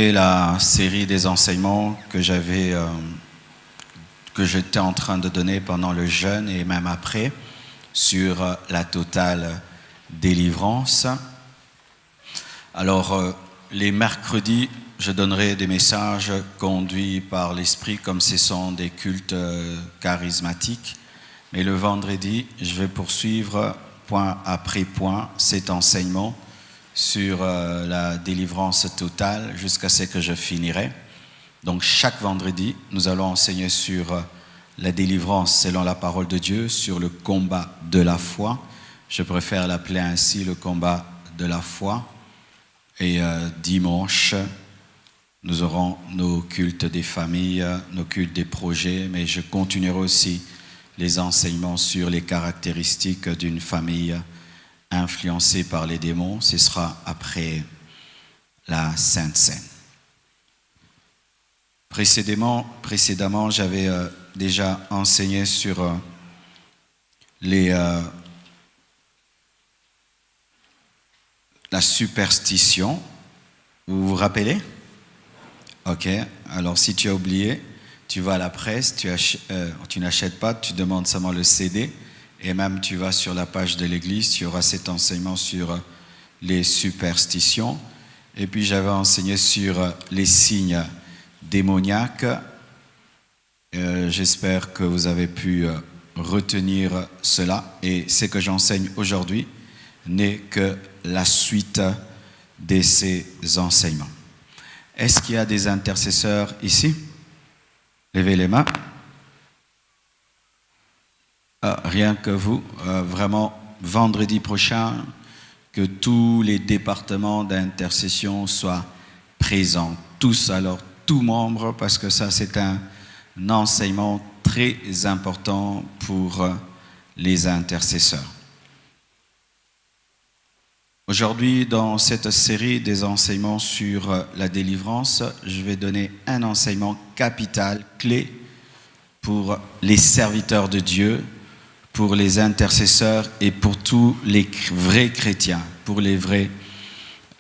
Et la série des enseignements que j'étais en train de donner pendant le jeûne et même après sur la totale délivrance. Alors, les mercredis, je donnerai des messages conduits par l'Esprit comme ce sont des cultes charismatiques. Mais le vendredi, je vais poursuivre point après point cet enseignement sur la délivrance totale jusqu'à ce que je finirai. Donc chaque vendredi, nous allons enseigner sur la délivrance selon la parole de Dieu, sur le combat de la foi. Je préfère l'appeler ainsi, le combat de la foi. Et dimanche, nous aurons nos cultes des familles, nos cultes des projets, mais je continuerai aussi les enseignements sur les caractéristiques d'une famille influencée par les démons. Ce sera après la Sainte Seine. Précédemment, j'avais déjà enseigné sur la superstition. Vous vous rappelez? Ok, alors si tu as oublié, tu vas à la presse, tu n'achètes pas, tu demandes seulement le CD, et même tu vas sur la page de l'église, tu auras cet enseignement sur les superstitions. Et puis j'avais enseigné sur les signes démoniaques. J'espère que vous avez pu retenir cela. Et ce que j'enseigne aujourd'hui n'est que la suite de ces enseignements. Est-ce qu'il y a des intercesseurs ici? Levez les mains. Rien que vous, vraiment, vendredi prochain, que tous les départements d'intercession soient présents, tous, alors tous membres, parce que ça c'est un enseignement très important pour les intercesseurs. Aujourd'hui, dans cette série des enseignements sur la délivrance, je vais donner un enseignement capital, clé, pour les serviteurs de Dieu, pour les intercesseurs et pour tous les vrais chrétiens, pour les vrais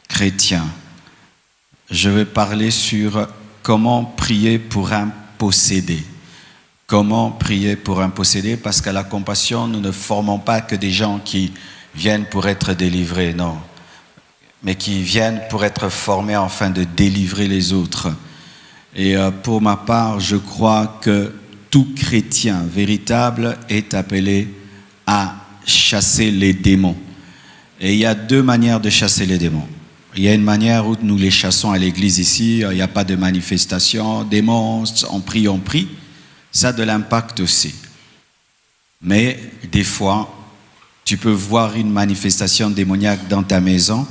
chrétiens. Je vais parler sur comment prier pour un possédé. Comment prier pour un possédé, parce qu'à la compassion, nous ne formons pas que des gens qui viennent pour être délivrés, non, mais qui viennent pour être formés afin de délivrer les autres. Et pour ma part, je crois que tout chrétien véritable est appelé à chasser les démons. Et il y a deux manières de chasser les démons. Il y a une manière où nous les chassons à l'église ici, il n'y a pas de manifestation, démons, on prie. Ça a de l'impact aussi. Mais des fois, tu peux voir une manifestation démoniaque dans ta maison,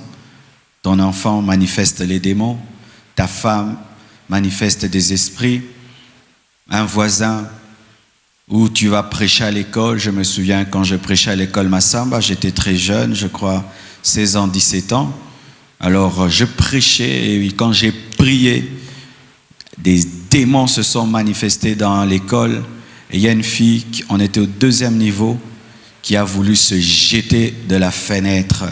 ton enfant manifeste les démons, ta femme manifeste des esprits, un voisin où tu vas prêcher à l'école. Je me souviens quand je prêchais à l'école Massamba, j'étais très jeune, je crois 16 ans, 17 ans. Alors je prêchais et quand j'ai prié, des démons se sont manifestés dans l'école. Et il y a une fille, on était au 2e niveau, qui a voulu se jeter de la fenêtre.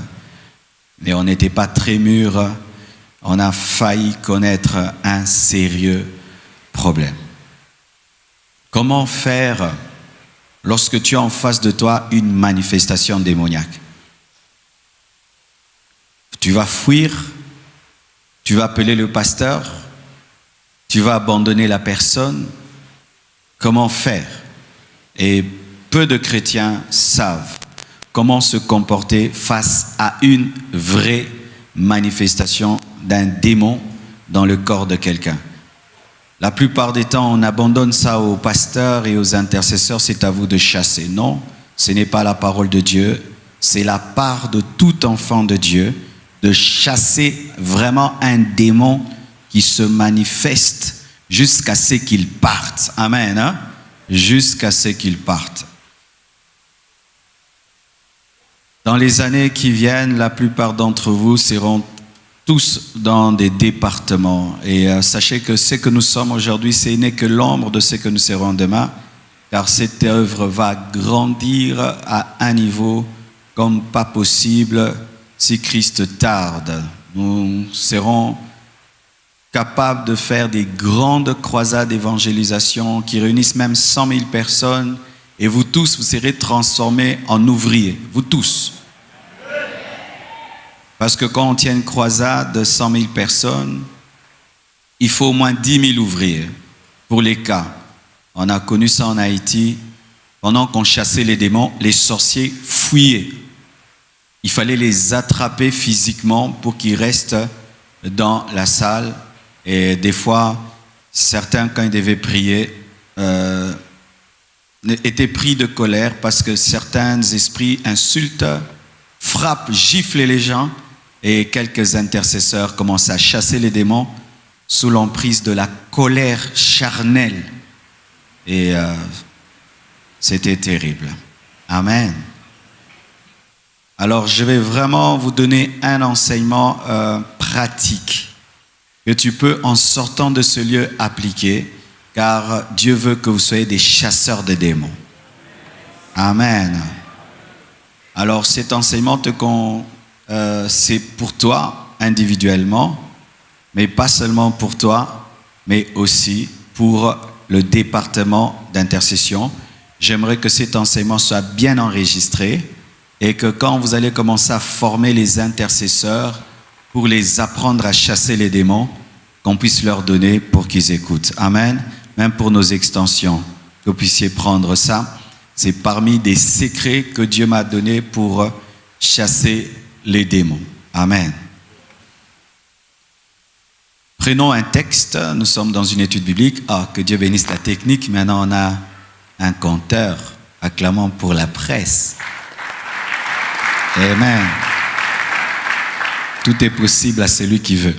Mais on n'était pas très mûrs. On a failli connaître un sérieux problème. Comment faire lorsque tu as en face de toi une manifestation démoniaque? Tu vas fuir, tu vas appeler le pasteur, tu vas abandonner la personne. Comment faire? Et peu de chrétiens savent comment se comporter face à une vraie manifestation d'un démon dans le corps de quelqu'un. La plupart des temps, on abandonne ça aux pasteurs et aux intercesseurs, c'est à vous de chasser. Non, ce n'est pas la parole de Dieu, c'est la part de tout enfant de Dieu de chasser vraiment un démon qui se manifeste jusqu'à ce qu'il parte. Amen, hein? Jusqu'à ce qu'il parte. Dans les années qui viennent, la plupart d'entre vous seront tous dans des départements. Et sachez que ce que nous sommes aujourd'hui, ce n'est que l'ombre de ce que nous serons demain, car cette œuvre va grandir à un niveau comme pas possible si Christ tarde. Nous serons capables de faire des grandes croisades d'évangélisation qui réunissent même 100 000 personnes. Et vous tous, vous serez transformés en ouvriers. Vous tous. Parce que quand on tient une croisade de 100 000 personnes, il faut au moins 10 000 ouvriers pour les cas. On a connu ça en Haïti. Pendant qu'on chassait les démons, les sorciers fuyaient. Il fallait les attraper physiquement pour qu'ils restent dans la salle. Et des fois, certains, quand ils devaient prier, étaient pris de colère parce que certains esprits insultent, frappent, giflent les gens. Et quelques intercesseurs commencent à chasser les démons sous l'emprise de la colère charnelle. Et c'était terrible. Amen. Alors, je vais vraiment vous donner un enseignement pratique que tu peux, en sortant de ce lieu, appliquer, car Dieu veut que vous soyez des chasseurs de démons. Amen. Alors, cet enseignement, c'est pour toi individuellement, mais pas seulement pour toi, mais aussi pour le département d'intercession. J'aimerais que cet enseignement soit bien enregistré et que quand vous allez commencer à former les intercesseurs pour les apprendre à chasser les démons, qu'on puisse leur donner pour qu'ils écoutent. Amen. Même pour nos extensions, que vous puissiez prendre ça. C'est parmi des secrets que Dieu m'a donnés pour chasser les démons. Amen. Prenons un texte. Nous sommes dans une étude biblique. Ah, que Dieu bénisse la technique. Maintenant, on a un conteur. Acclamons pour la presse. Amen. Tout est possible à celui qui veut.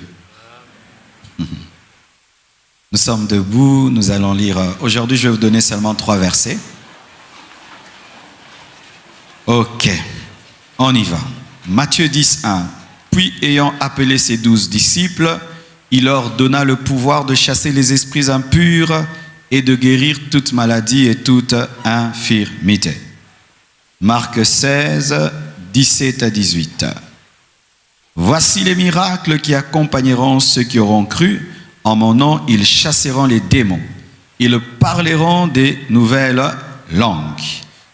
Nous sommes debout. Nous allons lire. Aujourd'hui, je vais vous donner seulement 3 versets. Ok. On y va. Matthieu 10, 1. Puis, ayant appelé ses 12 disciples, il leur donna le pouvoir de chasser les esprits impurs et de guérir toute maladie et toute infirmité. Marc 16, 17 à 18. Voici les miracles qui accompagneront ceux qui auront cru. En mon nom, ils chasseront les démons. Ils parleront des nouvelles langues.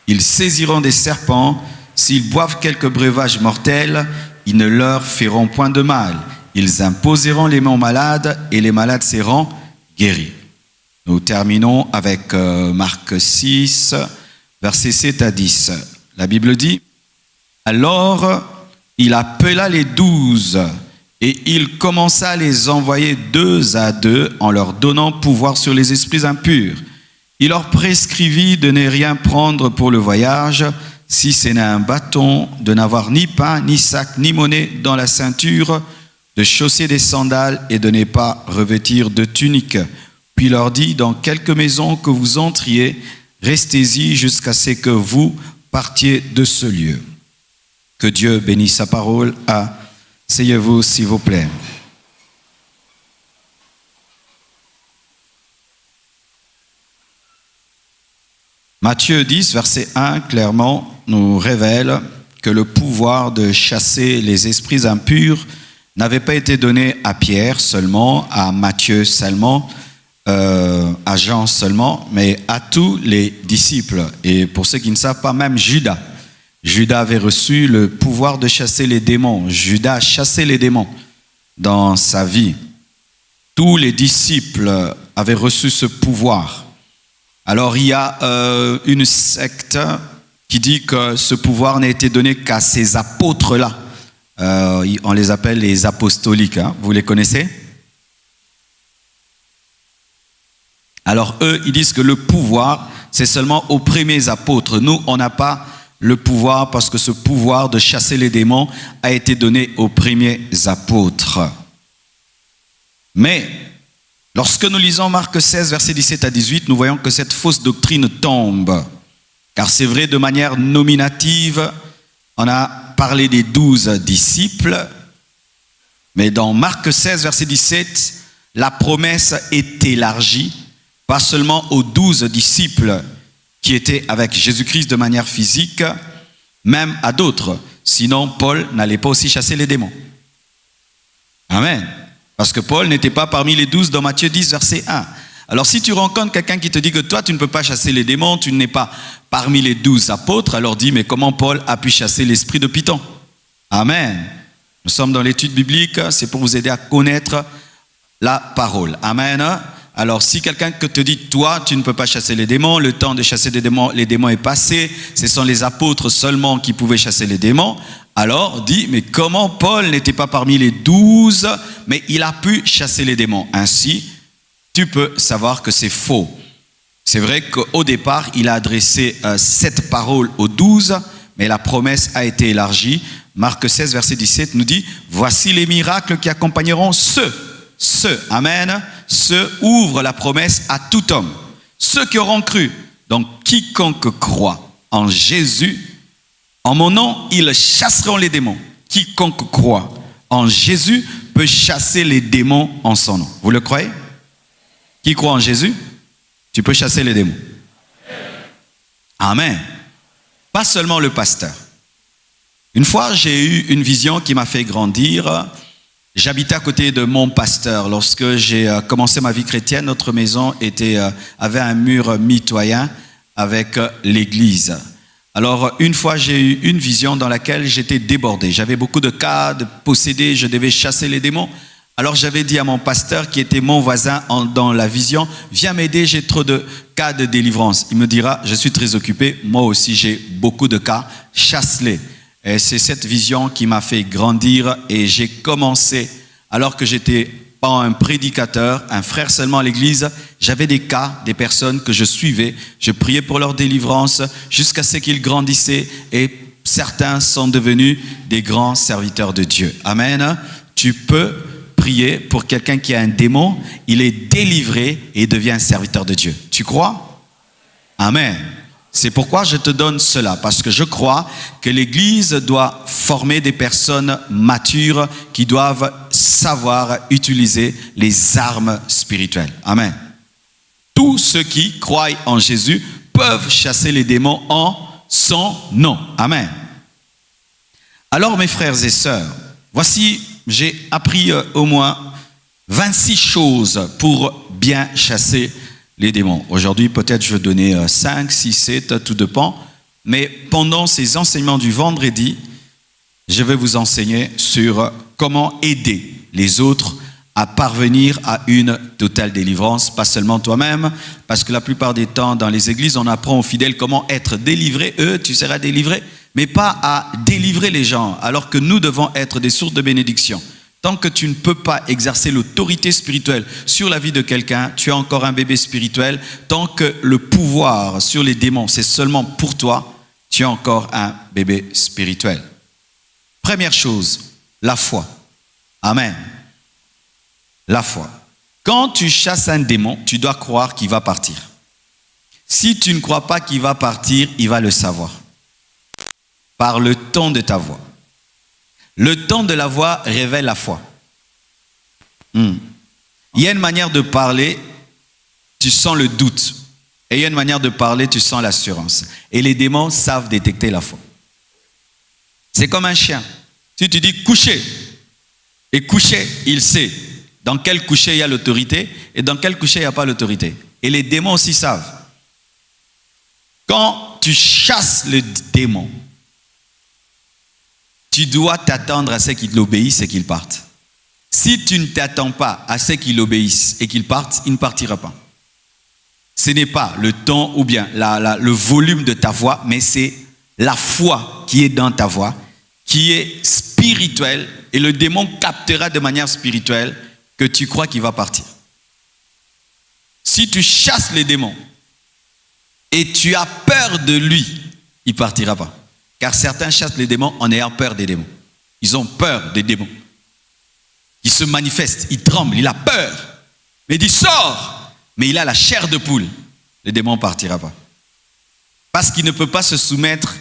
Ils saisiront des serpents. S'ils boivent quelques breuvages mortels, ils ne leur feront point de mal. Ils imposeront les mains aux malades et les malades seront guéris. Nous terminons avec Marc 6, versets 7 à 10. La Bible dit, « Alors, il appela les 12 et il commença à les envoyer 2 à 2 en leur donnant pouvoir sur les esprits impurs. Il leur prescrivit de ne rien prendre pour le voyage, si ce n'est un bâton, de n'avoir ni pain, ni sac, ni monnaie dans la ceinture, de chausser des sandales et de ne pas revêtir de tunique. Puis il leur dit, dans quelque maison que vous entriez, restez-y jusqu'à ce que vous partiez de ce lieu. » Que Dieu bénisse sa parole. Asseyez-vous, s'il vous plaît. Matthieu 10, verset 1, clairement, nous révèle que le pouvoir de chasser les esprits impurs n'avait pas été donné à Pierre seulement, à Matthieu seulement, à Jean seulement, mais à tous les disciples. Et pour ceux qui ne savent pas, même Judas. Judas avait reçu le pouvoir de chasser les démons. Judas chassait les démons dans sa vie. Tous les disciples avaient reçu ce pouvoir. Alors il y a une secte qui dit que ce pouvoir n'a été donné qu'à ces apôtres-là. On les appelle les apostoliques. Hein. Vous les connaissez? Alors eux, ils disent que le pouvoir, c'est seulement aux premiers apôtres. Nous, on n'a pas le pouvoir parce que ce pouvoir de chasser les démons a été donné aux premiers apôtres. Mais lorsque nous lisons Marc 16, versets 17 à 18, nous voyons que cette fausse doctrine tombe. Car c'est vrai, de manière nominative, on a parlé des 12 disciples, mais dans Marc 16, verset 17, la promesse est élargie, pas seulement aux 12 disciples qui étaient avec Jésus-Christ de manière physique, même à d'autres. Sinon, Paul n'allait pas aussi chasser les démons. Amen. Parce que Paul n'était pas parmi les 12 dans Matthieu 10, verset 1. Alors si tu rencontres quelqu'un qui te dit que toi, tu ne peux pas chasser les démons, tu n'es pas parmi les 12 apôtres, alors dis, mais comment Paul a pu chasser l'esprit de Python? Amen. Nous sommes dans l'étude biblique, c'est pour vous aider à connaître la parole. Amen. Alors si quelqu'un te dit, toi, tu ne peux pas chasser les démons, le temps de chasser les démons est passé, ce sont les apôtres seulement qui pouvaient chasser les démons, alors dis, mais comment Paul n'était pas parmi les 12, mais il a pu chasser les démons? Ainsi, tu peux savoir que c'est faux. C'est vrai qu'au départ, il a adressé cette parole aux 12, mais la promesse a été élargie. Marc 16, verset 17 nous dit, voici les miracles qui accompagneront amen, ceux ouvrent la promesse à tout homme, ceux qui auront cru. Donc, quiconque croit en Jésus, en mon nom, ils chasseront les démons. Quiconque croit en Jésus peut chasser les démons en son nom. Vous le croyez? Qui croit en Jésus, tu peux chasser les démons. Amen. Pas seulement le pasteur. Une fois, j'ai eu une vision qui m'a fait grandir. J'habitais à côté de mon pasteur. Lorsque j'ai commencé ma vie chrétienne, notre maison avait un mur mitoyen avec l'église. Alors, une fois, j'ai eu une vision dans laquelle j'étais débordé. J'avais beaucoup de cas de possédés, je devais chasser les démons. Alors, j'avais dit à mon pasteur, qui était mon voisin dans la vision, viens m'aider, j'ai trop de cas de délivrance. Il me dira, je suis très occupé, moi aussi j'ai beaucoup de cas, chasse-les. Et c'est cette vision qui m'a fait grandir et j'ai commencé, alors que j'étais pas un prédicateur, un frère seulement à l'église, j'avais des cas, des personnes que je suivais, je priais pour leur délivrance jusqu'à ce qu'ils grandissaient et certains sont devenus des grands serviteurs de Dieu. Amen. Tu peux prier pour quelqu'un qui a un démon, il est délivré et devient un serviteur de Dieu. Tu crois? Amen. C'est pourquoi je te donne cela, parce que je crois que l'Église doit former des personnes matures qui doivent savoir utiliser les armes spirituelles. Amen. Tous ceux qui croient en Jésus peuvent chasser les démons en son nom. Amen. Alors mes frères et sœurs, voici, j'ai appris au moins 26 choses pour bien chasser les démons. Aujourd'hui, peut-être je vais donner 5, 6, 7, tout dépend. Mais pendant ces enseignements du vendredi, je vais vous enseigner sur comment aider les autres à parvenir à une totale délivrance, pas seulement toi-même, parce que la plupart des temps, dans les églises, on apprend aux fidèles comment être délivrés. Tu seras délivré, mais pas à délivrer les gens, alors que nous devons être des sources de bénédiction. Tant que tu ne peux pas exercer l'autorité spirituelle sur la vie de quelqu'un, tu es encore un bébé spirituel. Tant que le pouvoir sur les démons, c'est seulement pour toi, tu es encore un bébé spirituel. Première chose, la foi. Amen. La foi. Quand tu chasses un démon, tu dois croire qu'il va partir. Si tu ne crois pas qu'il va partir, il va le savoir. Par le ton de ta voix. Le ton de la voix révèle la foi. Il y a une manière de parler, tu sens le doute. Et il y a une manière de parler, tu sens l'assurance. Et les démons savent détecter la foi. C'est comme un chien. Si tu dis coucher, et coucher, il sait dans quel coucher il y a l'autorité et dans quel coucher il n'y a pas l'autorité. Et les démons aussi savent. Quand tu chasses le démon, tu dois t'attendre à ce qu'il obéisse et qu'il parte. Si tu ne t'attends pas à ce qu'il obéisse et qu'il parte, il ne partira pas. Ce n'est pas le ton ou bien le volume de ta voix, mais c'est la foi qui est dans ta voix, qui est spirituelle, et le démon captera de manière spirituelle que tu crois qu'il va partir. Si tu chasses les démons et tu as peur de lui, il ne partira pas. Car certains chassent les démons en ayant peur des démons. Ils ont peur des démons. Il se manifeste, il tremble, il a peur. Mais il dit sors. Mais il a la chair de poule. Le démon ne partira pas. Parce qu'il ne peut pas se soumettre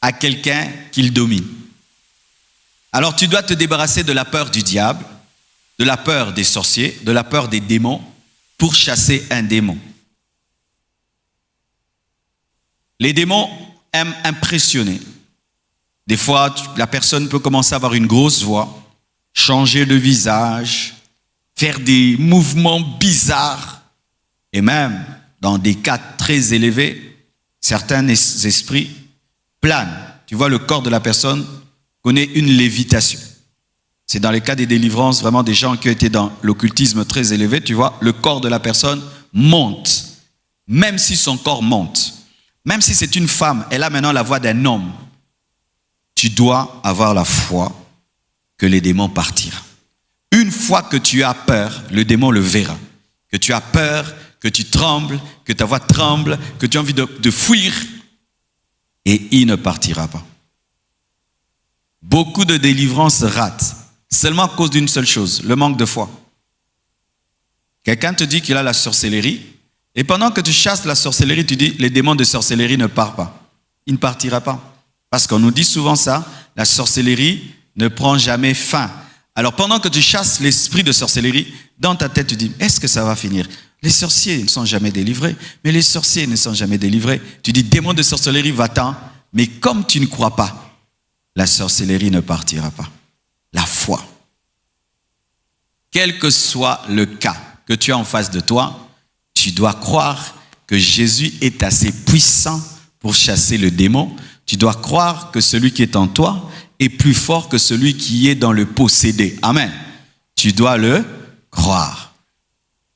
à quelqu'un qu'il domine. Alors tu dois te débarrasser de la peur du diable, de la peur des sorciers, de la peur des démons pour chasser un démon. Les démons aiment impressionner. Des fois, la personne peut commencer à avoir une grosse voix, changer de visage, faire des mouvements bizarres. Et même, dans des cas très élevés, certains esprits planent. Tu vois, le corps de la personne connaît une lévitation. C'est dans les cas des délivrances, vraiment des gens qui ont été dans l'occultisme très élevé, tu vois, le corps de la personne monte. Même si son corps monte. Même si c'est une femme, elle a maintenant la voix d'un homme. Tu dois avoir la foi que les démons partiront. Une fois que tu as peur, le démon le verra. Que tu as peur, que tu trembles, que ta voix tremble, que tu as envie de fuir, et il ne partira pas. Beaucoup de délivrances ratent, seulement à cause d'une seule chose, le manque de foi. Quelqu'un te dit qu'il a la sorcellerie, et pendant que tu chasses la sorcellerie, tu dis, les démons de sorcellerie ne partent pas. Il ne partira pas. Parce qu'on nous dit souvent ça, la sorcellerie ne prend jamais fin. Alors pendant que tu chasses l'esprit de sorcellerie, dans ta tête tu dis, est-ce que ça va finir? Les sorciers ne sont jamais délivrés, mais les sorciers ne sont jamais délivrés. Tu dis, démon de sorcellerie, va-t'en. Mais comme tu ne crois pas, la sorcellerie ne partira pas. La foi. Quel que soit le cas que tu as en face de toi, tu dois croire que Jésus est assez puissant pour chasser le démon. Tu dois croire que celui qui est en toi est plus fort que celui qui est dans le possédé. Amen. Tu dois le croire.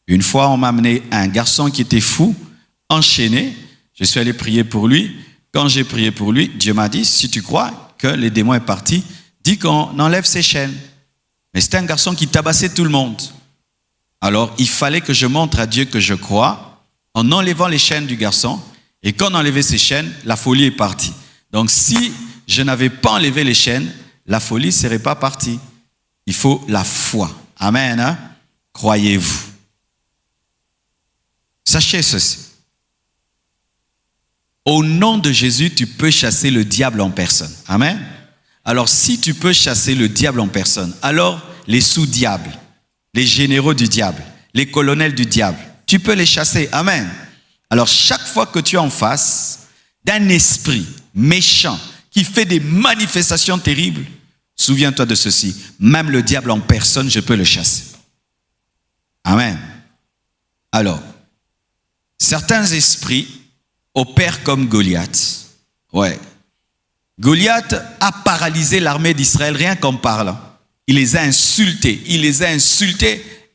Une fois, on m'a amené un garçon qui était fou, enchaîné. Je suis allé prier pour lui. Quand j'ai prié pour lui, Dieu m'a dit, si tu crois que les démons est parti, dis qu'on enlève ses chaînes. Mais c'était un garçon qui tabassait tout le monde. Alors, il fallait que je montre à Dieu que je crois en enlevant les chaînes du garçon. Et quand on enlevait ces chaînes, la folie est partie. Donc, si je n'avais pas enlevé les chaînes, la folie ne serait pas partie. Il faut la foi. Amen. Hein? Croyez-vous. Sachez ceci. Au nom de Jésus, tu peux chasser le diable en personne. Amen. Alors, si tu peux chasser le diable en personne, alors les sous-diables, les généraux du diable, les colonels du diable, tu peux les chasser. Amen. Alors, chaque fois que tu es en face d'un esprit méchant qui fait des manifestations terribles, souviens-toi de ceci. Même le diable en personne, je peux le chasser. Amen. Alors, certains esprits opèrent comme Goliath. Ouais. Goliath a paralysé l'armée d'Israël rien qu'en parlant. Il les a insultés,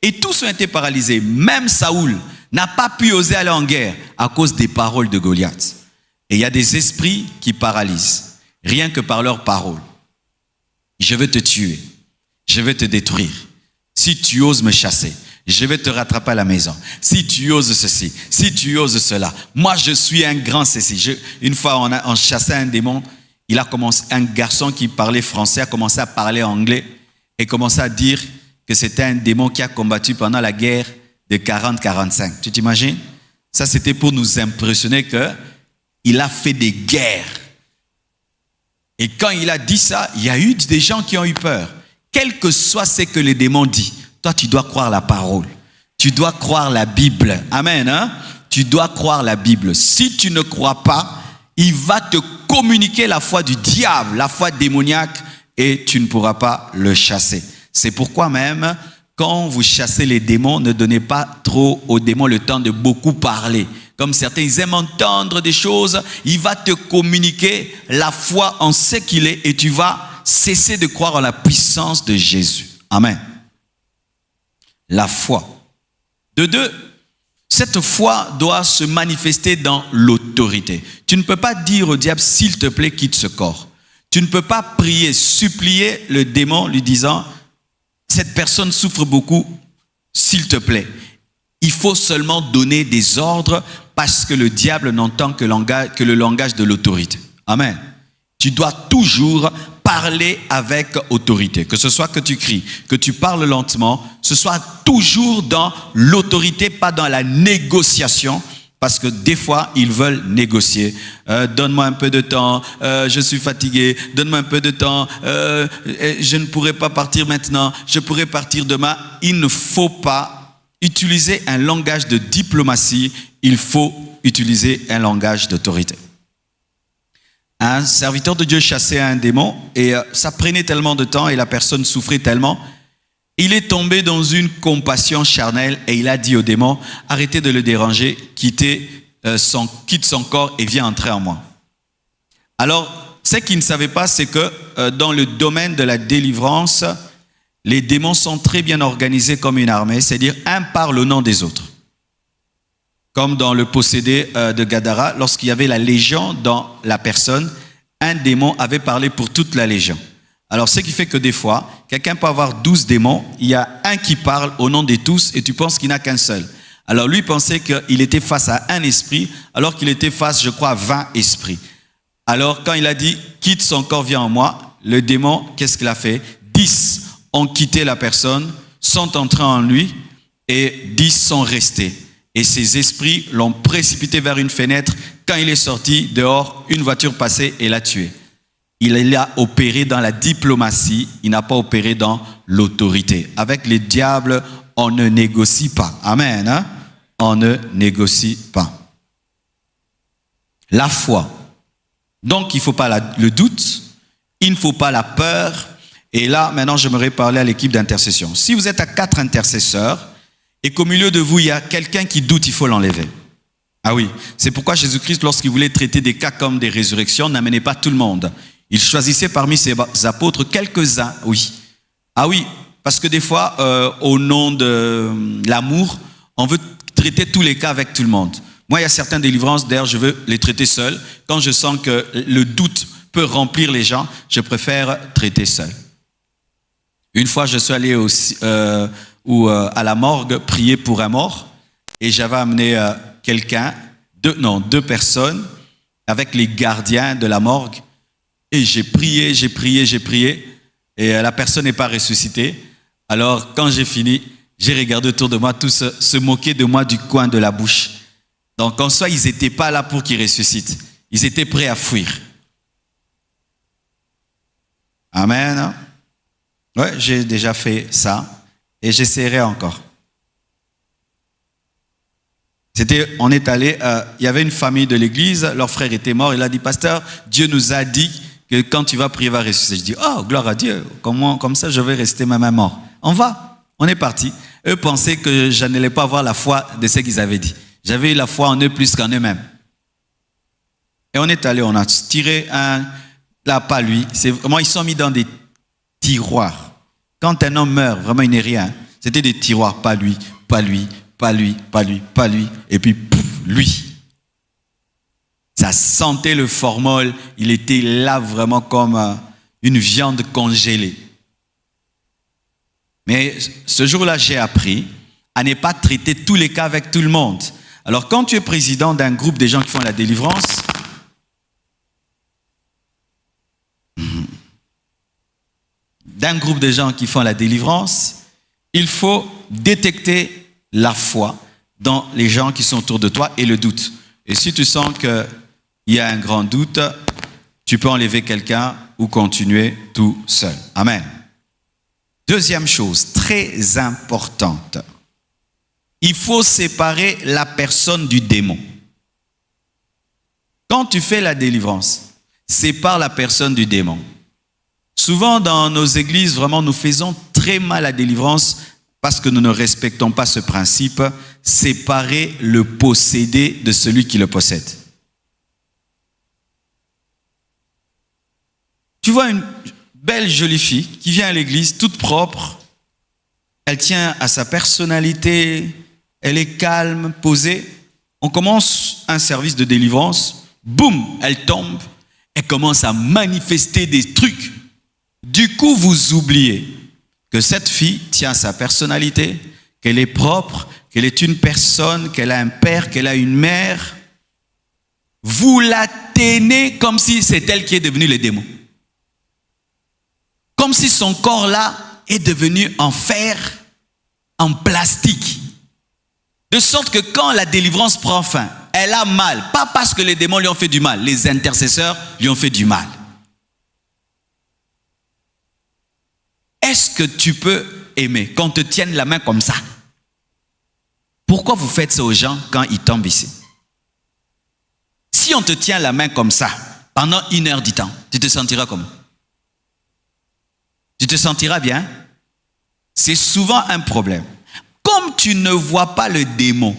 et tous ont été paralysés. Même Saoul n'a pas pu oser aller en guerre à cause des paroles de Goliath. Et il y a des esprits qui paralysent, rien que par leurs paroles. Je vais te tuer, je vais te détruire. Si tu oses me chasser, je vais te rattraper à la maison. Si tu oses ceci, si tu oses cela, moi je suis un grand ceci. Une fois on chassait un démon, un garçon qui parlait français a commencé à parler anglais et commençait à dire que c'était un démon qui a combattu pendant la guerre de 40-45. Tu t'imagines? Ça, c'était pour nous impressionner qu'il a fait des guerres. Et quand il a dit ça, il y a eu des gens qui ont eu peur. Quel que soit ce que les démons disent, toi, tu dois croire la parole. Tu dois croire la Bible. Amen. Hein? Tu dois croire la Bible. Si tu ne crois pas, il va te communiquer la foi du diable, la foi démoniaque, et tu ne pourras pas le chasser. C'est pourquoi même, quand vous chassez les démons, ne donnez pas trop aux démons le temps de beaucoup parler. Comme certains, ils aiment entendre des choses, il va te communiquer la foi en ce qu'il est, et tu vas cesser de croire en la puissance de Jésus. Amen. La foi. De deux, cette foi doit se manifester dans l'autorité. Tu ne peux pas dire au diable, s'il te plaît, quitte ce corps. Tu ne peux pas prier, supplier le démon lui disant, cette personne souffre beaucoup, s'il te plaît. Il faut seulement donner des ordres parce que le diable n'entend que le langage de l'autorité. Amen. Tu dois toujours parler avec autorité. Que ce soit que tu cries, que tu parles lentement, ce soit toujours dans l'autorité, pas dans la négociation. Parce que des fois, ils veulent négocier. Donne-moi un peu de temps, je suis fatigué, donne-moi un peu de temps, je ne pourrai pas partir maintenant, je pourrai partir demain. Il ne faut pas utiliser un langage de diplomatie, il faut utiliser un langage d'autorité. Un serviteur de Dieu chassait un démon et ça prenait tellement de temps et la personne souffrait tellement. Il est tombé dans une compassion charnelle et il a dit au démon, arrêtez de le déranger, quitte son corps et viens entrer en moi. Alors, ce qu'il ne savait pas, c'est que dans le domaine de la délivrance, les démons sont très bien organisés comme une armée, c'est-à-dire un parle au nom des autres. Comme dans le possédé de Gadara, lorsqu'il y avait la légion dans la personne, un démon avait parlé pour toute la légion. Alors, ce qui fait que des fois, quelqu'un peut avoir 12 démons, il y a un qui parle au nom de tous et tu penses qu'il n'a qu'un seul. Alors, lui pensait qu'il était face à un esprit, alors qu'il était face, je crois, à 20 esprits. Alors, quand il a dit « quitte son corps, viens en moi », le démon, qu'est-ce qu'il a fait? 10 ont quitté la personne, sont entrés en lui et 10 sont restés. Et ces esprits l'ont précipité vers une fenêtre. Quand il est sorti dehors, une voiture passait et l'a tué. Il a opéré dans la diplomatie, il n'a pas opéré dans l'autorité. Avec les diables, on ne négocie pas. Amen. Hein? On ne négocie pas. La foi. Donc, il ne faut pas le doute, il ne faut pas la peur. Et là, maintenant, j'aimerais parler à l'équipe d'intercession. Si vous êtes à 4 intercesseurs et qu'au milieu de vous, il y a quelqu'un qui doute, il faut l'enlever. Ah oui, c'est pourquoi Jésus-Christ, lorsqu'il voulait traiter des cas comme des résurrections, n'amenait pas tout le monde. Il choisissait parmi ses apôtres quelques-uns, oui. Ah oui, parce que des fois, au nom de l'amour, on veut traiter tous les cas avec tout le monde. Moi, il y a certaines délivrances, d'ailleurs, je veux les traiter seul. Quand je sens que le doute peut remplir les gens, je préfère traiter seul. Une fois, je suis allé à la morgue prier pour un mort et j'avais amené deux personnes avec les gardiens de la morgue et j'ai prié et la personne n'est pas ressuscitée. Alors, quand j'ai fini, j'ai regardé autour de moi, tous se moquaient de moi du coin de la bouche. Donc, en soi, ils n'étaient pas là pour qu'ils ressuscitent. Ils étaient prêts à fuir. Amen. Ouais, j'ai déjà fait ça et j'essaierai encore. On est allé, il y avait une famille de l'église, leur frère était mort, il a dit, pasteur, Dieu nous a dit que quand tu vas prier, il va ressusciter. Je dis, oh, gloire à Dieu, comme ça je vais rester même mort. On est parti. Eux pensaient que je n'allais pas avoir la foi de ce qu'ils avaient dit. J'avais eu la foi en eux plus qu'en eux-mêmes. Et on est allé, on a tiré là, pas lui, c'est vraiment, ils sont mis dans des tiroirs. Quand un homme meurt, vraiment il n'est rien. C'était des tiroirs, pas lui, pas lui, pas lui, pas lui, pas lui, et puis pouf, lui. Ça sentait le formol, il était là vraiment comme une viande congelée. Mais ce jour-là, j'ai appris à ne pas traiter tous les cas avec tout le monde. Alors quand tu es président d'un groupe de gens qui font la délivrance, il faut détecter la foi dans les gens qui sont autour de toi et le doute. Et si tu sens qu'il y a un grand doute, tu peux enlever quelqu'un ou continuer tout seul. Amen. Deuxième chose, très importante. Il faut séparer la personne du démon. Quand tu fais la délivrance, sépare la personne du démon. Souvent dans nos églises, vraiment, nous faisons très mal la délivrance parce que nous ne respectons pas ce principe, séparer le possédé de celui qui le possède. Tu vois une belle jolie fille qui vient à l'église, toute propre, elle tient à sa personnalité, elle est calme, posée. On commence un service de délivrance, boum, elle tombe, elle commence à manifester des trucs. Du coup, vous oubliez que cette fille tient sa personnalité, qu'elle est propre, qu'elle est une personne, qu'elle a un père, qu'elle a une mère. Vous la tenez comme si c'est elle qui est devenue le démon. Comme si son corps-là est devenu en fer, en plastique. De sorte que quand la délivrance prend fin, elle a mal. Pas parce que les démons lui ont fait du mal, les intercesseurs lui ont fait du mal. Est-ce que tu peux aimer qu'on te tienne la main comme ça? Pourquoi vous faites ça aux gens quand ils tombent ici? Si on te tient la main comme ça, pendant 1 heure du temps, tu te sentiras comment? Tu te sentiras bien? c'est souvent un problème. Comme tu ne vois pas le démon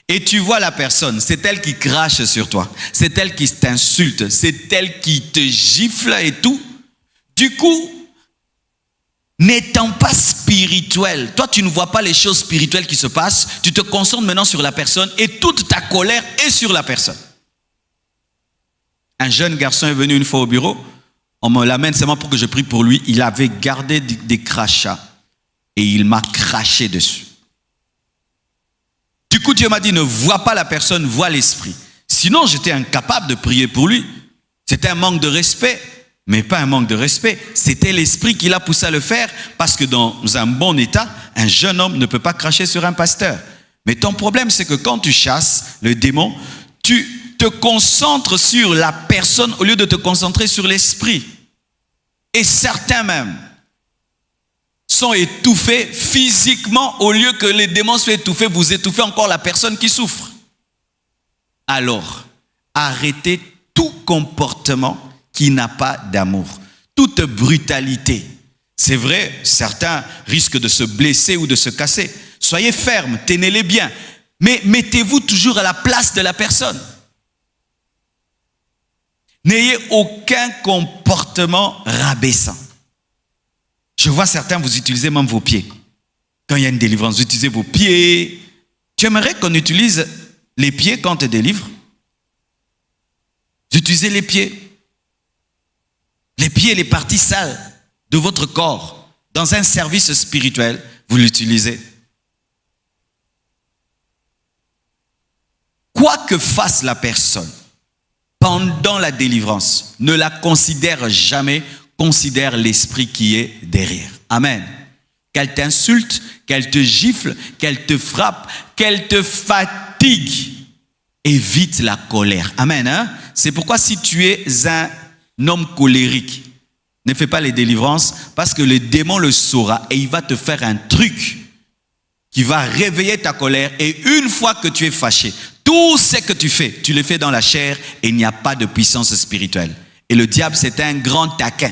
et tu vois la personne, c'est elle qui crache sur toi, c'est elle qui t'insulte, c'est elle qui te gifle et tout. Du coup, n'étant pas spirituel, toi tu ne vois pas les choses spirituelles qui se passent, tu te concentres maintenant sur la personne et toute ta colère est sur la personne. Un jeune garçon est venu une fois au bureau, on me l'amène seulement pour que je prie pour lui, il avait gardé des crachats et il m'a craché dessus. Du coup, Dieu m'a dit, ne vois pas la personne, vois l'esprit. Sinon, j'étais incapable de prier pour lui. C'était un manque de respect, mais pas un manque de respect. C'était l'esprit qui l'a poussé à le faire, parce que dans un bon état, un jeune homme ne peut pas cracher sur un pasteur. Mais ton problème, c'est que quand tu chasses le démon, tu te concentres sur la personne au lieu de te concentrer sur l'esprit. Et certains même sont étouffés physiquement, au lieu que les démons soient étouffés, vous étouffez encore la personne qui souffre. Alors, arrêtez tout comportement qui n'a pas d'amour, toute brutalité. C'est vrai, certains risquent de se blesser ou de se casser. Soyez fermes, tenez-les bien, mais mettez-vous toujours à la place de la personne. N'ayez aucun comportement rabaissant. Je vois certains, vous utilisez même vos pieds. Quand il y a une délivrance, vous utilisez vos pieds. Tu aimerais qu'on utilise les pieds quand on te délivre? Vous utilisez les pieds. Les pieds, les parties sales de votre corps. Dans un service spirituel, vous l'utilisez. Quoi que fasse la personne pendant la délivrance, ne la considère jamais. Considère l'esprit qui est derrière. Amen. Qu'elle t'insulte, qu'elle te gifle, qu'elle te frappe, qu'elle te fatigue. Évite la colère. Amen. Hein? C'est pourquoi si tu es un homme colérique, ne fais pas les délivrances, parce que le démon le saura et il va te faire un truc qui va réveiller ta colère. Et une fois que tu es fâché, tout ce que tu fais, tu le fais dans la chair et il n'y a pas de puissance spirituelle. Et le diable, c'est un grand taquin.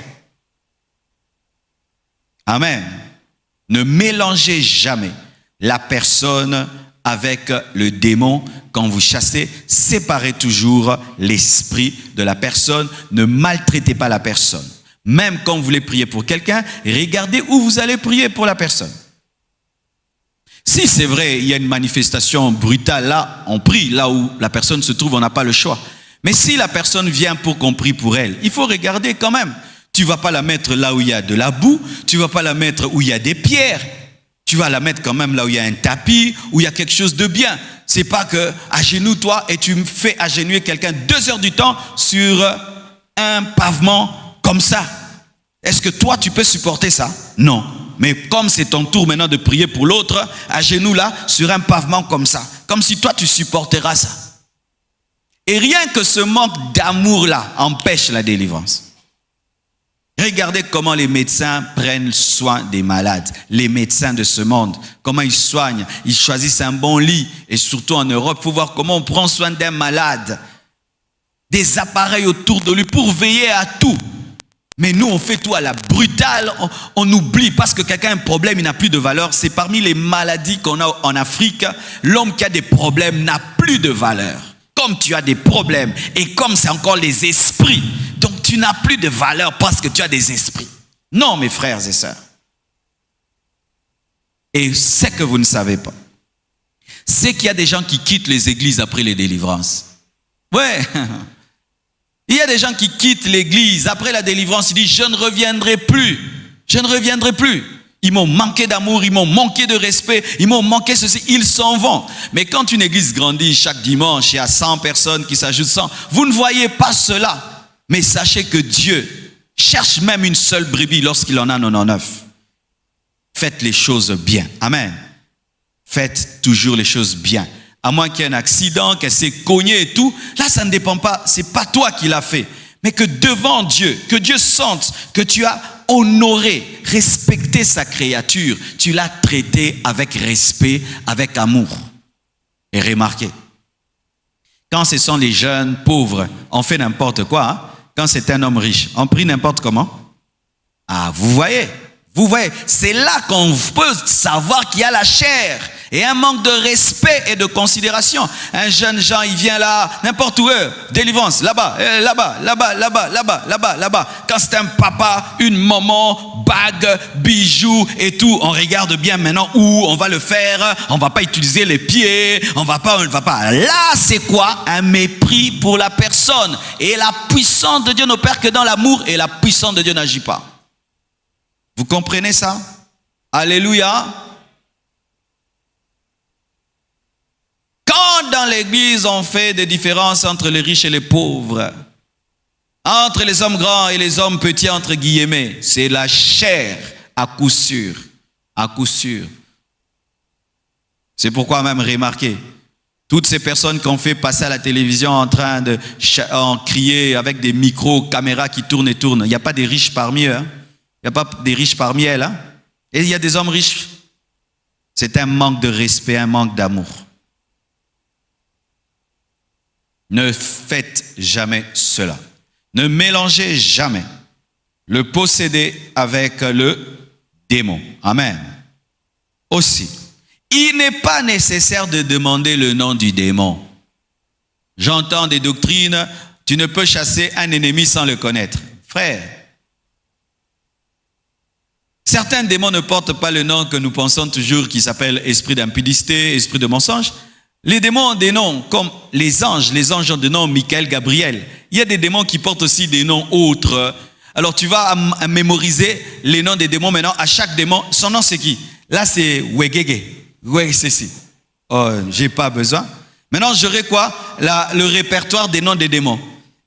Amen. Ne mélangez jamais la personne avec le démon quand vous chassez. Séparez toujours l'esprit de la personne. Ne maltraitez pas la personne. Même quand vous voulez prier pour quelqu'un, regardez où vous allez prier pour la personne. Si c'est vrai, il y a une manifestation brutale, là, on prie. Là où la personne se trouve, on n'a pas le choix. Mais si la personne vient pour qu'on prie pour elle, il faut regarder quand même. Tu ne vas pas la mettre là où il y a de la boue, tu ne vas pas la mettre où il y a des pierres. Tu vas la mettre quand même là où il y a un tapis, où il y a quelque chose de bien. Ce n'est pas que agenouille-toi et tu me fais agenouiller quelqu'un 2 heures du temps sur un pavement comme ça. Est-ce que toi tu peux supporter ça? Non. Mais comme c'est ton tour maintenant de prier pour l'autre, agenouille là sur un pavement comme ça. Comme si toi tu supporteras ça. Et rien que ce manque d'amour-là empêche la délivrance. Regardez comment les médecins prennent soin des malades. Les médecins de ce monde, comment ils soignent. Ils choisissent un bon lit. Et surtout en Europe, il faut voir comment on prend soin d'un malade. Des appareils autour de lui pour veiller à tout. Mais nous, on fait tout à la brutale. On oublie parce que quelqu'un a un problème, il n'a plus de valeur. C'est parmi les maladies qu'on a en Afrique. L'homme qui a des problèmes n'a plus de valeur. Comme tu as des problèmes et comme c'est encore les esprits, donc tu n'as plus de valeur parce que tu as des esprits. Non, mes frères et sœurs. Et ce que vous ne savez pas, c'est qu'il y a des gens qui quittent les églises après les délivrances. Ouais, il y a des gens qui quittent l'église après la délivrance, ils disent je ne reviendrai plus, je ne reviendrai plus. Ils m'ont manqué d'amour, ils m'ont manqué de respect, ils m'ont manqué ceci, ils s'en vont. Mais quand une église grandit chaque dimanche, il y a 100 personnes qui s'ajoutent 100, vous ne voyez pas cela. Mais sachez que Dieu cherche même une seule brebis lorsqu'il en a 99. Faites les choses bien. Amen. Faites toujours les choses bien. À moins qu'il y ait un accident, qu'elle s'est cognée et tout, là ça ne dépend pas, c'est pas toi qui l'as fait. Mais que devant Dieu, que Dieu sente que tu as honoré, respecté sa créature, tu l'as traité avec respect, avec amour. Et remarquez, quand ce sont les jeunes pauvres, on fait n'importe quoi. Hein? Quand c'est un homme riche, on prie n'importe comment. Ah, vous voyez, Vous voyez, c'est là qu'on peut savoir qu'il y a la chair et un manque de respect et de considération. Un jeune Jean, il vient là, n'importe où, délivrance, là-bas, là-bas, là-bas, là-bas, là-bas, là-bas, là-bas. Quand c'est un papa, une maman, bague, bijoux et tout, on regarde bien maintenant où on va le faire. On va pas utiliser les pieds, on va pas. Là, c'est quoi? Un mépris pour la personne. Et la puissance de Dieu n'opère que dans l'amour et la puissance de Dieu n'agit pas. Vous comprenez ça? Alléluia. Quand dans l'église on fait des différences entre les riches et les pauvres, entre les hommes grands et les hommes petits entre guillemets, c'est la chair à coup sûr. À coup sûr. C'est pourquoi même remarquez, toutes ces personnes qu'on fait passer à la télévision en train de crier avec des micros, caméras qui tournent et tournent, il n'y a pas des riches parmi eux. Hein? Il n'y a pas des riches parmi elles. Hein? Et il y a des hommes riches. C'est un manque de respect, un manque d'amour. Ne faites jamais cela. Ne mélangez jamais le possédé avec le démon. Amen. Aussi, il n'est pas nécessaire de demander le nom du démon. J'entends des doctrines, tu ne peux chasser un ennemi sans le connaître. Frère, certains démons ne portent pas le nom que nous pensons toujours qui s'appelle esprit d'impudicité, esprit de mensonge. Les démons ont des noms comme les anges ont des noms Michael, Gabriel. Il y a des démons qui portent aussi des noms autres. Alors tu vas mémoriser les noms des démons maintenant. À chaque démon, son nom c'est qui? Là c'est Wegege. Ouais, c'est si. Oh, j'ai pas besoin. Maintenant j'aurai quoi? Le répertoire des noms des démons.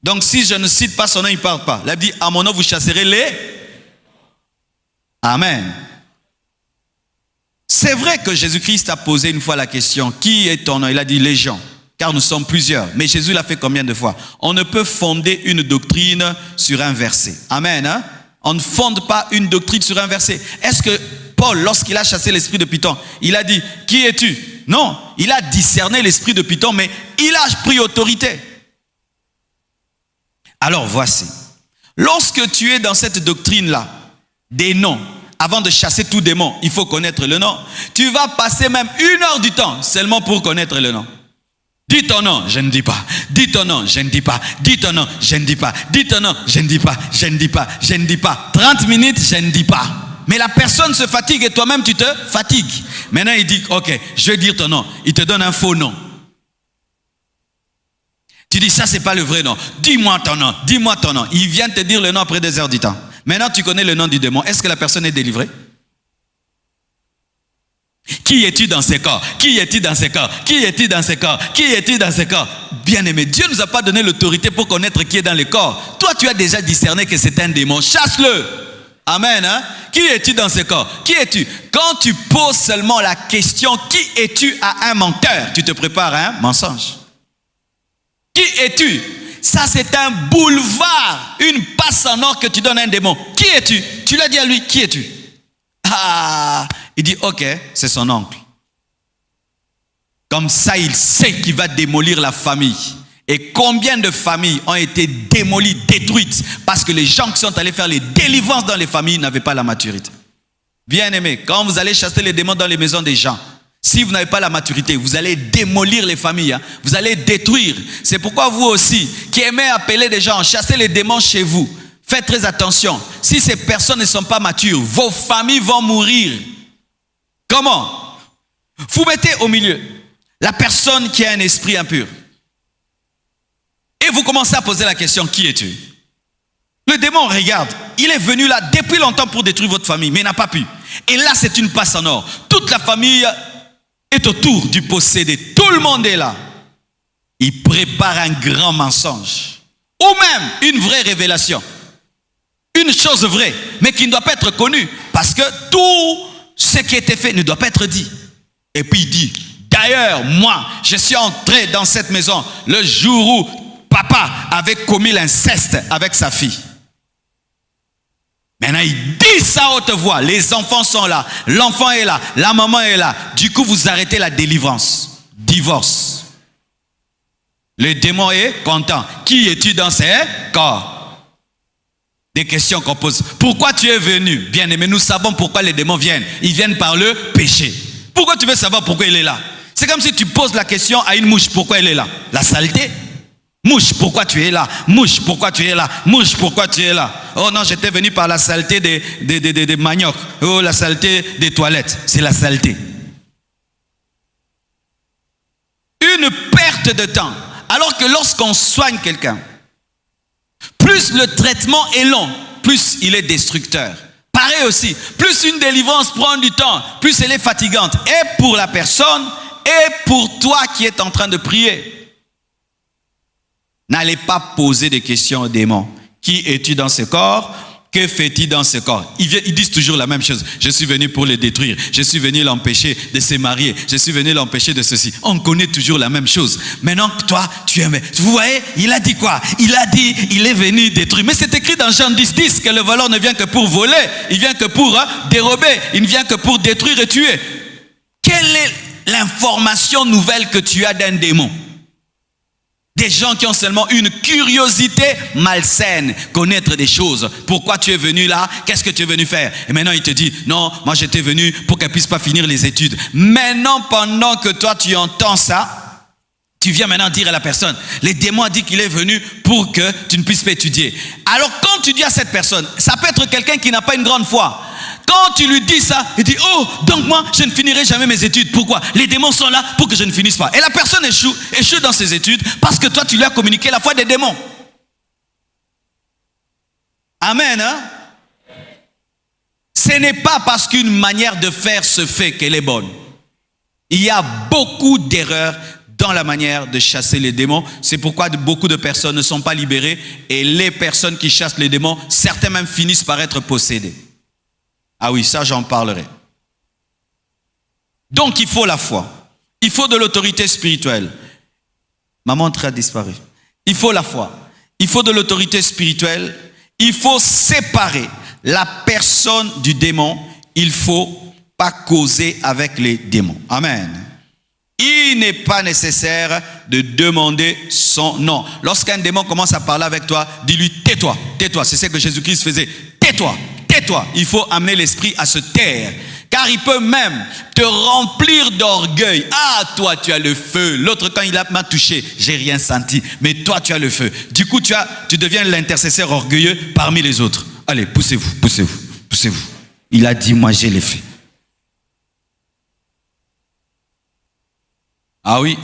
Donc si je ne cite pas son nom, il ne parle pas. Là il dit, à mon nom vous chasserez les... Amen. C'est vrai que Jésus-Christ a posé une fois la question, qui est ton nom? Il a dit légion, car nous sommes plusieurs. Mais Jésus l'a fait combien de fois? On ne peut fonder une doctrine sur un verset. Amen. Hein? On ne fonde pas une doctrine sur un verset. Est-ce que Paul, lorsqu'il a chassé l'esprit de Python, il a dit, qui es-tu? Non, il a discerné l'esprit de Python, mais il a pris autorité. Alors voici, lorsque tu es dans cette doctrine-là, des noms, avant de chasser tout démon, il faut connaître le nom. Tu vas passer même 1 heure du temps seulement pour connaître le nom. Dis ton nom, je ne dis pas. Dis ton nom, je ne dis pas. Dis ton nom, je ne dis pas. Dis ton nom, je ne dis pas. Je ne dis pas. Je ne dis pas. 30 minutes, je ne dis pas. Mais la personne se fatigue et toi-même tu te fatigues. Maintenant il dit, ok, je vais dire ton nom. Il te donne un faux nom. Tu dis, ça c'est pas le vrai nom. Dis-moi ton nom, dis-moi ton nom. Il vient te dire le nom après 2 heures du temps. Maintenant, tu connais le nom du démon. Est-ce que la personne est délivrée? Qui es-tu dans ces corps? Qui es-tu dans ces corps? Qui es-tu dans ces corps? Qui es-tu dans ces corps? Bien-aimé, Dieu ne nous a pas donné l'autorité pour connaître qui est dans les corps. Toi, tu as déjà discerné que c'est un démon. Chasse-le. Amen. Hein? Qui es-tu dans ces corps? Qui es-tu? Quand tu poses seulement la question, qui es-tu à un menteur, tu te prépares à un mensonge. Qui es-tu? Ça, c'est un boulevard, une passe en or que tu donnes à un démon. Qui es-tu? Tu l'as dit à lui, qui es-tu? Ah, il dit, ok, c'est son oncle. Comme ça, il sait qu'il va démolir la famille. Et combien de familles ont été démolies, détruites, parce que les gens qui sont allés faire les délivrances dans les familles n'avaient pas la maturité. Bien aimé, quand vous allez chasser les démons dans les maisons des gens, si vous n'avez pas la maturité, vous allez démolir les familles, hein? Vous allez détruire. C'est pourquoi vous aussi, qui aimez appeler des gens, chasser les démons chez vous, faites très attention. Si ces personnes ne sont pas matures, vos familles vont mourir. Comment? Vous mettez au milieu la personne qui a un esprit impur. Et vous commencez à poser la question, qui es-tu? Le démon regarde, il est venu là depuis longtemps pour détruire votre famille, mais il n'a pas pu. Et là, c'est une passe en or. Toute la famille est autour du possédé. Tout le monde est là. Il prépare un grand mensonge. Ou même une vraie révélation. Une chose vraie, mais qui ne doit pas être connue. Parce que tout ce qui a été fait ne doit pas être dit. Et puis il dit, d'ailleurs, moi, je suis entré dans cette maison le jour où papa avait commis l'inceste avec sa fille. Maintenant, il dit ça à haute voix. Les enfants sont là. L'enfant est là. La maman est là. Du coup, vous arrêtez la délivrance. Divorce. Le démon est content. Qui es-tu dans ces corps? Des questions qu'on pose. Pourquoi tu es venu? Bien aimé, nous savons pourquoi les démons viennent. Ils viennent par le péché. Pourquoi tu veux savoir pourquoi il est là? C'est comme si tu poses la question à une mouche. Pourquoi elle est là? La saleté. Mouche, pourquoi tu es là? Mouche, pourquoi tu es là? Mouche, pourquoi tu es là? Oh non, j'étais venu par la saleté des maniocs. Oh, la saleté des toilettes. C'est la saleté. Une perte de temps. Alors que lorsqu'on soigne quelqu'un, plus le traitement est long, plus il est destructeur. Pareil aussi, plus une délivrance prend du temps, plus elle est fatigante. Et pour la personne, et pour toi qui es en train de prier. N'allez pas poser des questions aux démons. Qui es-tu dans ce corps? Que fais-tu dans ce corps? Ils disent toujours la même chose. Je suis venu pour le détruire. Je suis venu l'empêcher de se marier. Je suis venu l'empêcher de ceci. On connaît toujours la même chose. Maintenant, toi, tu aimes. Vous voyez, il a dit quoi? Il a dit, il est venu détruire. Mais c'est écrit dans Jean 10 que le voleur ne vient que pour voler. Il vient que pour dérober. Il ne vient que pour détruire et tuer. Quelle est l'information nouvelle que tu as d'un démon? Des gens qui ont seulement une curiosité malsaine, connaître des choses. Pourquoi tu es venu là? Qu'est-ce que tu es venu faire? Et maintenant il te dit, non, moi j'étais venu pour qu'elle puisse pas finir les études. Maintenant, pendant que toi tu entends ça, tu viens maintenant dire à la personne, les démons ont dit qu'il est venu pour que tu ne puisses pas étudier. Alors quand tu dis à cette personne, ça peut être quelqu'un qui n'a pas une grande foi. Quand tu lui dis ça, il dit, oh, donc moi, je ne finirai jamais mes études. Pourquoi? Les démons sont là pour que je ne finisse pas. Et la personne échoue dans ses études parce que toi, tu lui as communiqué la foi des démons. Amen, hein? Ce n'est pas parce qu'une manière de faire se fait qu'elle est bonne. Il y a beaucoup d'erreurs dans la manière de chasser les démons. C'est pourquoi beaucoup de personnes ne sont pas libérées et les personnes qui chassent les démons, certains même finissent par être possédés. Ah oui, ça j'en parlerai. Donc il faut la foi. Il faut de l'autorité spirituelle. Ma montre a disparu. Il faut la foi. Il faut de l'autorité spirituelle. Il faut séparer la personne du démon. Il ne faut pas causer avec les démons. Amen. Il n'est pas nécessaire de demander son nom. Lorsqu'un démon commence à parler avec toi, dis-lui tais-toi, tais-toi. C'est ce que Jésus-Christ faisait. Tais-toi. Tais-toi, il faut amener l'esprit à se taire. Car il peut même te remplir d'orgueil. Ah, toi, tu as le feu. L'autre, quand il m'a touché, j'ai rien senti. Mais toi, tu as le feu. Du coup, tu deviens l'intercesseur orgueilleux parmi les autres. Allez, poussez-vous, poussez-vous, poussez-vous. Il a dit, moi, j'ai les faits. Ah oui.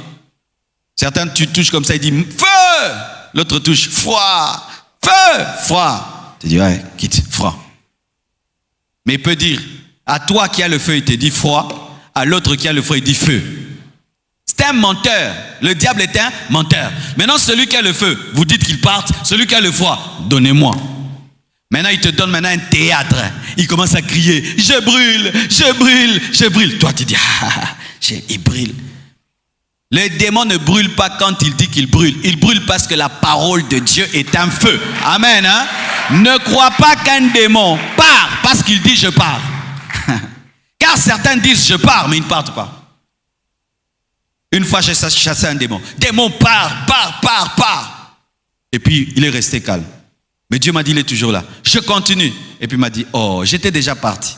Certains, tu touches comme ça, il dit, feu. L'autre touche, froid. Feu, froid. Tu dis, ouais, quitte, froid. Mais il peut dire, à toi qui as le feu, il te dit froid, à l'autre qui a le feu, il dit feu. C'est un menteur. Le diable est un menteur. Maintenant, celui qui a le feu, vous dites qu'il parte. Celui qui a le froid, donnez-moi. Maintenant, il te donne maintenant un théâtre. Il commence à crier, je brûle, je brûle, je brûle. Toi, tu dis, il brûle. Le démon ne brûle pas quand il dit qu'il brûle. Il brûle parce que la parole de Dieu est un feu. Amen. Hein? Ne crois pas qu'un démon part parce qu'il dit je pars. Car certains disent je pars, mais ils ne partent pas. Une fois j'ai chassé un démon. Démon part. Et puis il est resté calme. Mais Dieu m'a dit il est toujours là. Je continue. Et puis il m'a dit oh, j'étais déjà parti.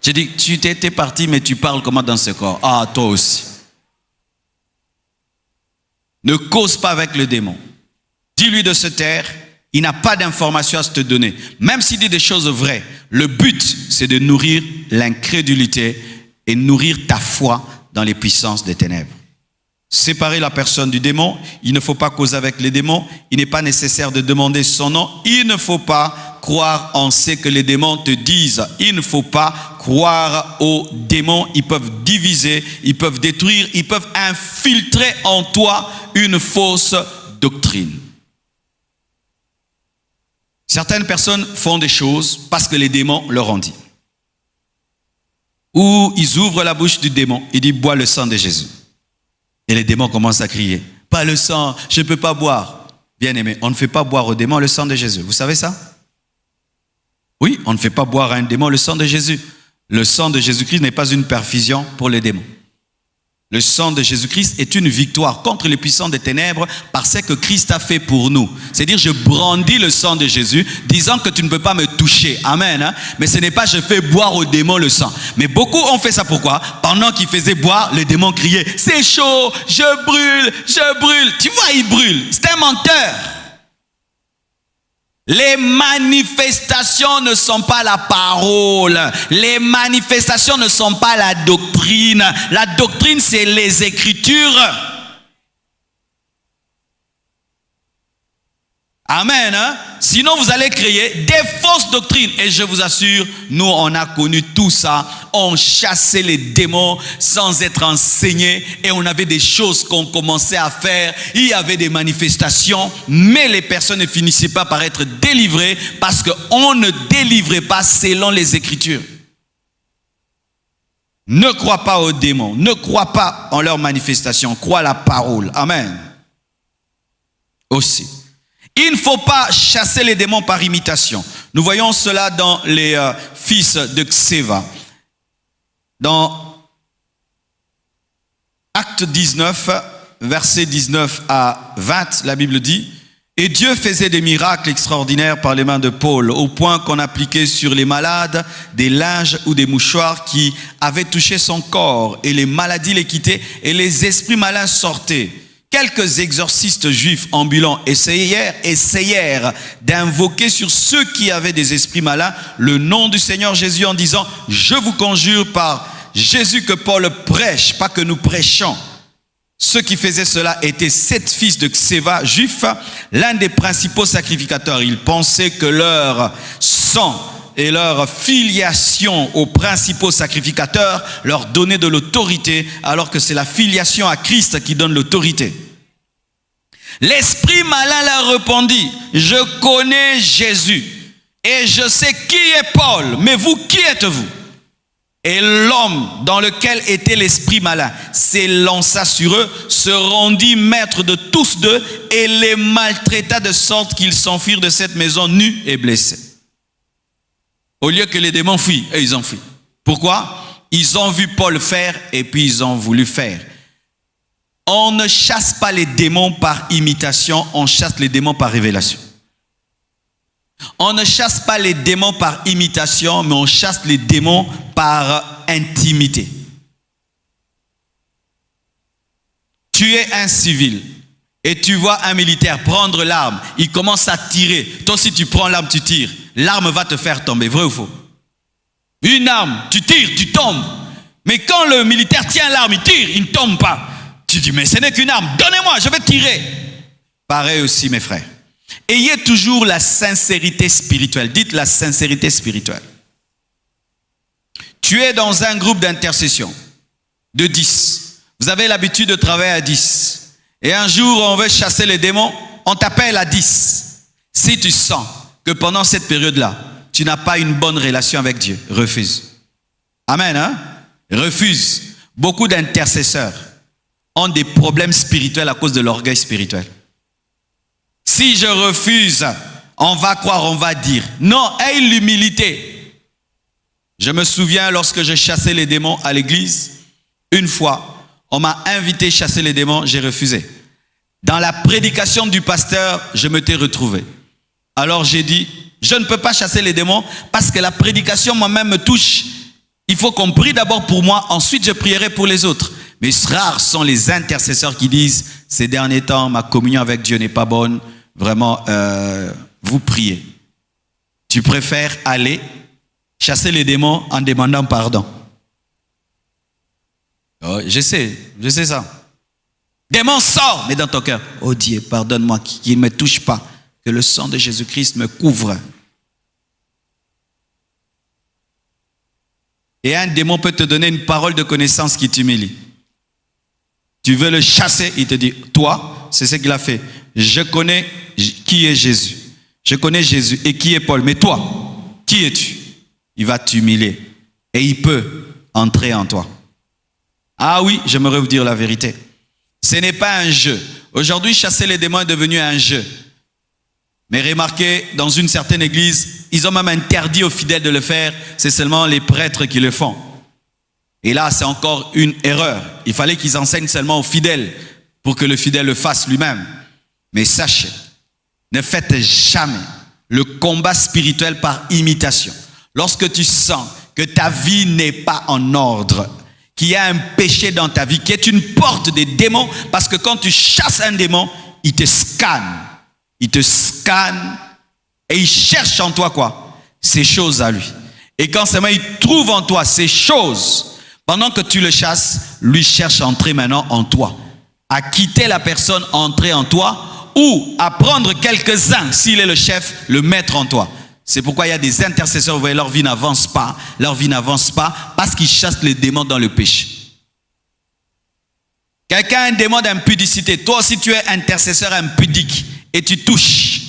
J'ai dit tu étais parti mais tu parles comment dans ce corps? Ah, toi aussi. Ne cause pas avec le démon. Dis-lui de se taire. Il n'a pas d'informations à te donner. Même s'il dit des choses vraies, le but, c'est de nourrir l'incrédulité et nourrir ta foi dans les puissances des ténèbres. Séparer la personne du démon, il ne faut pas causer avec les démons. Il n'est pas nécessaire de demander son nom. Il ne faut pas croire en ce que les démons te disent. Il ne faut pas croire aux démons. Ils peuvent diviser, ils peuvent détruire, ils peuvent infiltrer en toi une fausse doctrine. Certaines personnes font des choses parce que les démons leur ont dit. Ou ils ouvrent la bouche du démon et disent bois le sang de Jésus. Et les démons commencent à crier. Pas le sang, je ne peux pas boire. Bien aimé, on ne fait pas boire aux démons le sang de Jésus. Vous savez ça? Oui, on ne fait pas boire à un démon le sang de Jésus. Le sang de Jésus-Christ n'est pas une perfusion pour les démons. Le sang de Jésus-Christ est une victoire contre les puissants des ténèbres par ce que Christ a fait pour nous. C'est-à-dire, je brandis le sang de Jésus, disant que tu ne peux pas me toucher. Amen. Hein? Mais ce n'est pas je fais boire aux démons le sang. Mais beaucoup ont fait ça pourquoi? Pendant qu'ils faisaient boire, les démons criaient, c'est chaud, je brûle, je brûle. Tu vois, il brûle. C'est un menteur. Les manifestations ne sont pas la parole. Les manifestations ne sont pas la doctrine. La doctrine, c'est les Écritures. Amen. Hein? Sinon, vous allez créer des fausses doctrines. Et je vous assure, nous, on a connu tout ça. On chassait les démons sans être enseignés. Et on avait des choses qu'on commençait à faire. Il y avait des manifestations. Mais les personnes ne finissaient pas par être délivrées parce qu'on ne délivrait pas selon les Écritures. Ne crois pas aux démons. Ne crois pas en leurs manifestations. Crois la parole. Amen. Aussi. Il ne faut pas chasser les démons par imitation. Nous voyons cela dans les fils de Sceva. Dans Acte 19, versets 19 à 20, la Bible dit « Et Dieu faisait des miracles extraordinaires par les mains de Paul, au point qu'on appliquait sur les malades des linges ou des mouchoirs qui avaient touché son corps, et les maladies les quittaient, et les esprits malins sortaient. » Quelques exorcistes juifs ambulants essayèrent d'invoquer sur ceux qui avaient des esprits malins le nom du Seigneur Jésus en disant « Je vous conjure par Jésus que Paul prêche, pas que nous prêchons. » Ceux qui faisaient cela étaient 7 fils de Sceva, juifs, l'un des principaux sacrificateurs. Ils pensaient que leur sang et leur filiation aux principaux sacrificateurs leur donnaient de l'autorité, alors que c'est la filiation à Christ qui donne l'autorité. L'esprit malin leur répondit, « Je connais Jésus et je sais qui est Paul, mais vous, qui êtes-vous » Et l'homme dans lequel était l'esprit malin s'élança sur eux, se rendit maître de tous deux et les maltraita de sorte qu'ils s'enfuirent de cette maison nus et blessés. Au lieu que les démons fuient, eux ils ont fui. Pourquoi? Ils ont vu Paul faire et puis ils ont voulu faire. On ne chasse pas les démons par imitation, on chasse les démons par révélation. On ne chasse pas les démons par imitation, mais on chasse les démons par intimité. Tu es un civil et tu vois un militaire prendre l'arme, il commence à tirer. Toi aussi tu prends l'arme, tu tires. L'arme va te faire tomber, vrai ou faux? Une arme, tu tires, tu tombes. Mais quand le militaire tient l'arme, il tire, il ne tombe pas. Tu dis, mais ce n'est qu'une arme, donnez-moi, je vais tirer. Pareil aussi, mes frères. Ayez toujours la sincérité spirituelle. Dites la sincérité spirituelle. Tu es dans un groupe d'intercession de 10. Vous avez l'habitude de travailler à 10. Et un jour, on veut chasser les démons, on t'appelle à 10. Si tu sens que pendant cette période-là, tu n'as pas une bonne relation avec Dieu, refuse. Amen, hein? Refuse. Beaucoup d'intercesseurs ont des problèmes spirituels à cause de l'orgueil spirituel. Si je refuse, on va croire, on va dire. Non, aie l'humilité. Je me souviens lorsque je chassais les démons à l'église, une fois, on m'a invité à chasser les démons, j'ai refusé. Dans la prédication du pasteur, je m'étais retrouvé. Alors j'ai dit, je ne peux pas chasser les démons parce que la prédication moi-même me touche. Il faut qu'on prie d'abord pour moi, ensuite je prierai pour les autres. Mais rares sont les intercesseurs qui disent, ces derniers temps, ma communion avec Dieu n'est pas bonne. Vraiment, vous priez. Tu préfères aller chasser les démons en demandant pardon. Oh, je sais ça. Démon sort, mais dans ton cœur, oh Dieu, pardonne-moi, qu'il ne me touche pas, que le sang de Jésus-Christ me couvre. Et un démon peut te donner une parole de connaissance qui t'humilie. Tu veux le chasser, il te dit, toi, c'est ce qu'il a fait. Je connais qui est Jésus. Je connais Jésus et qui est Paul. Mais toi, qui es-tu? Il va t'humilier et il peut entrer en toi. Ah oui, j'aimerais vous dire la vérité. Ce n'est pas un jeu. Aujourd'hui, chasser les démons est devenu un jeu. Mais remarquez, dans une certaine église, ils ont même interdit aux fidèles de le faire. C'est seulement les prêtres qui le font. Et là, c'est encore une erreur. Il fallait qu'ils enseignent seulement aux fidèles pour que le fidèle le fasse lui-même. Mais sachez, ne faites jamais le combat spirituel par imitation. Lorsque tu sens que ta vie n'est pas en ordre, qu'il y a un péché dans ta vie, qui est une porte des démons, parce que quand tu chasses un démon, il te scanne. Il te scanne et il cherche en toi quoi? Ces choses à lui. Et quand seulement il trouve en toi ces choses, pendant que tu le chasses, lui cherche à entrer maintenant en toi. À quitter la personne, entrer en toi, ou à prendre quelques-uns, s'il est le chef, le mettre en toi. C'est pourquoi il y a des intercesseurs, vous voyez, leur vie n'avance pas. Leur vie n'avance pas parce qu'ils chassent les démons dans le péché. Quelqu'un a un démon d'impudicité. Toi aussi, tu es intercesseur impudique et tu touches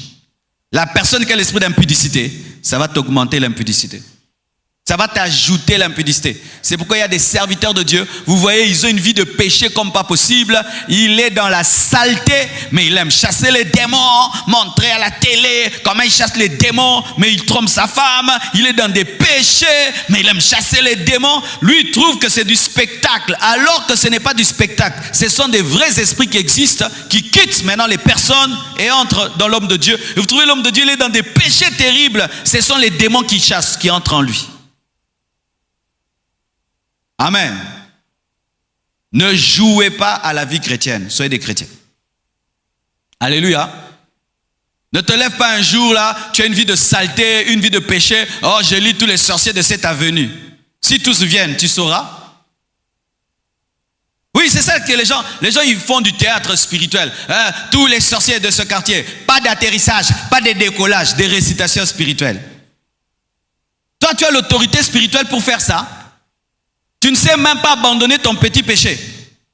la personne qui a l'esprit d'impudicité. Ça va t'augmenter l'impudicité. Ça va t'ajouter l'impudicité. C'est pourquoi il y a des serviteurs de Dieu. Vous voyez, ils ont une vie de péché comme pas possible. Il est dans la saleté, mais il aime chasser les démons, montrer à la télé comment il chasse les démons, mais il trompe sa femme. Il est dans des péchés, mais il aime chasser les démons. Lui, il trouve que c'est du spectacle, alors que ce n'est pas du spectacle. Ce sont des vrais esprits qui existent, qui quittent maintenant les personnes et entrent dans l'homme de Dieu. Et vous trouvez l'homme de Dieu, il est dans des péchés terribles. Ce sont les démons qui chassent, qui entrent en lui. Amen. Ne jouez pas à la vie chrétienne. Soyez des chrétiens. Alléluia. Ne te lève pas un jour là, tu as une vie de saleté, une vie de péché. Oh, je lis tous les sorciers de cette avenue. Si tous viennent, tu sauras. Oui, c'est ça que les gens ils font du théâtre spirituel. Tous les sorciers de ce quartier. Pas d'atterrissage, pas de décollage, des récitations spirituelles. Toi, tu as l'autorité spirituelle pour faire ça. Tu ne sais même pas abandonner ton petit péché.